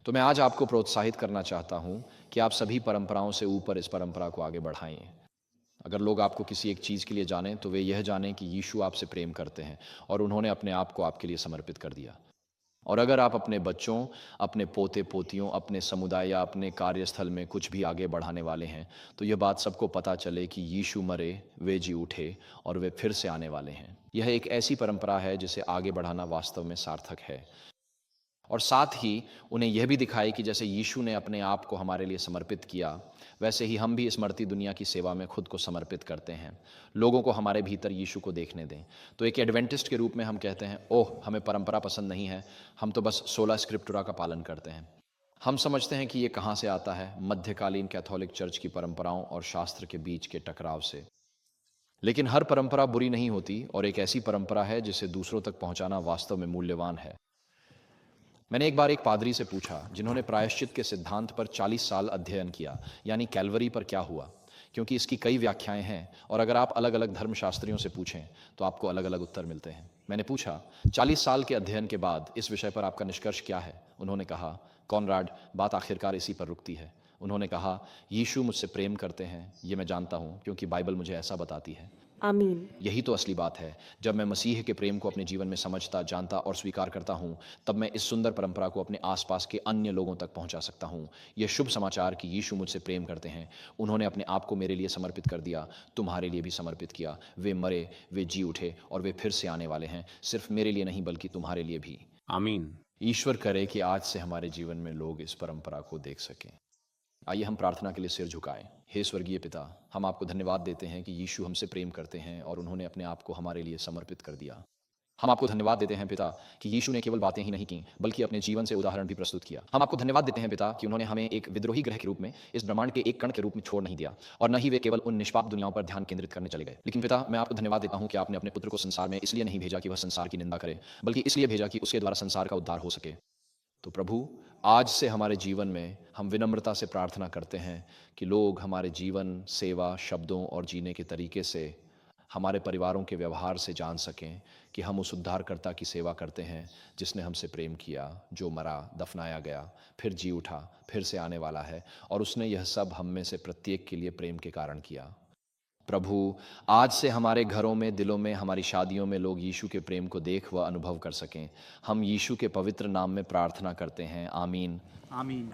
तो मैं आज आपको प्रोत्साहित करना चाहता हूं कि आप सभी परंपराओं से ऊपर इस परंपरा को आगे बढ़ाएं। अगर लोग आपको किसी एक चीज़ के लिए जानें तो वे यह जानें कि यीशु आपसे प्रेम करते हैं और उन्होंने अपने आप को आपके लिए समर्पित कर दिया। और अगर आप अपने बच्चों, अपने पोते पोतियों, अपने समुदाय या अपने कार्यस्थल में कुछ भी आगे बढ़ाने वाले हैं तो यह बात सबको पता चले कि यीशु मरे, वे जी उठे और वे फिर से आने वाले हैं। यह एक ऐसी परंपरा है जिसे आगे बढ़ाना वास्तव में सार्थक है। और साथ ही उन्हें यह भी दिखाए कि जैसे यीशु ने अपने आप को हमारे लिए समर्पित किया, वैसे ही हम भी इस मरती दुनिया की सेवा में खुद को समर्पित करते हैं। लोगों को हमारे भीतर यीशु को देखने दें। तो एक एडवेंटिस्ट के रूप में हम कहते हैं, ओह हमें परंपरा पसंद नहीं है, हम तो बस 16 स्क्रिप्चुरा का पालन करते हैं। हम समझते हैं कि ये कहाँ से आता है, मध्यकालीन कैथोलिक चर्च की परंपराओं और शास्त्र के बीच के टकराव से। लेकिन हर परंपरा बुरी नहीं होती और एक ऐसी परंपरा है जिसे दूसरों तक पहुंचाना वास्तव में मूल्यवान है। मैंने एक बार एक पादरी से पूछा जिन्होंने प्रायश्चित के सिद्धांत पर 40 साल अध्ययन किया, यानी कैलवरी पर क्या हुआ, क्योंकि इसकी कई व्याख्याएं हैं और अगर आप अलग अलग धर्मशास्त्रियों से पूछें तो आपको अलग अलग उत्तर मिलते हैं। मैंने पूछा 40 साल के अध्ययन के बाद इस विषय पर आपका निष्कर्ष क्या है। उन्होंने कहा, कॉनराड, बात आखिरकार इसी पर रुकती है। उन्होंने कहा, यीशु मुझसे प्रेम करते हैं, ये मैं जानता हूँ क्योंकि बाइबल मुझे ऐसा बताती है। आमीन। यही तो असली बात है। जब मैं मसीह के प्रेम को अपने जीवन में समझता, जानता और स्वीकार करता हूँ, तब मैं इस सुंदर परंपरा को अपने आसपास के अन्य लोगों तक पहुँचा सकता हूँ। यह शुभ समाचार कि यीशु मुझसे प्रेम करते हैं, उन्होंने अपने आप को मेरे लिए समर्पित कर दिया, तुम्हारे लिए भी समर्पित किया। वे मरे, वे जी उठे और वे फिर से आने वाले हैं, सिर्फ मेरे लिए नहीं बल्कि तुम्हारे लिए भी। आमीन। ईश्वर करे कि आज से हमारे जीवन में लोग इस परंपरा को देख सकें। आइए हम प्रार्थना के लिए सिर झुकाएं। हे स्वर्गीय पिता, हम आपको धन्यवाद देते हैं कि यीशु हमसे प्रेम करते हैं और उन्होंने अपने आप को हमारे लिए समर्पित कर दिया। हम आपको धन्यवाद देते हैं पिता कि यीशु ने केवल बातें ही नहीं की बल्कि अपने जीवन से उदाहरण भी प्रस्तुत किया। हम आपको धन्यवाद देते हैं पिता कि उन्होंने हमें एक विद्रोही ग्रह के रूप में इस ब्रह्मांड के एक कण के रूप में छोड़ नहीं दिया और न ही वे केवल उन निष्पाप दुनियाओं पर ध्यान केंद्रित करने चले गए। लेकिन पिता, मैं आपको धन्यवाद देता हूं कि आपने अपने पुत्र को संसार में इसलिए नहीं भेजा कि वह संसार की निंदा करे, बल्कि इसलिए भेजा कि उसके द्वारा संसार का उद्धार हो सके। तो प्रभु, आज से हमारे जीवन में हम विनम्रता से प्रार्थना करते हैं कि लोग हमारे जीवन, सेवा, शब्दों और जीने के तरीके से, हमारे परिवारों के व्यवहार से जान सकें कि हम उस उद्धारकर्ता की सेवा करते हैं जिसने हमसे प्रेम किया, जो मरा, दफनाया गया, फिर जी उठा, फिर से आने वाला है और उसने यह सब हम में से प्रत्येक के लिए प्रेम के कारण किया। प्रभु, आज से हमारे घरों में, दिलों में, हमारी शादियों में लोग यीशु के प्रेम को देख व अनुभव कर सकें। हम यीशु के पवित्र नाम में प्रार्थना करते हैं। आमीन। आमीन।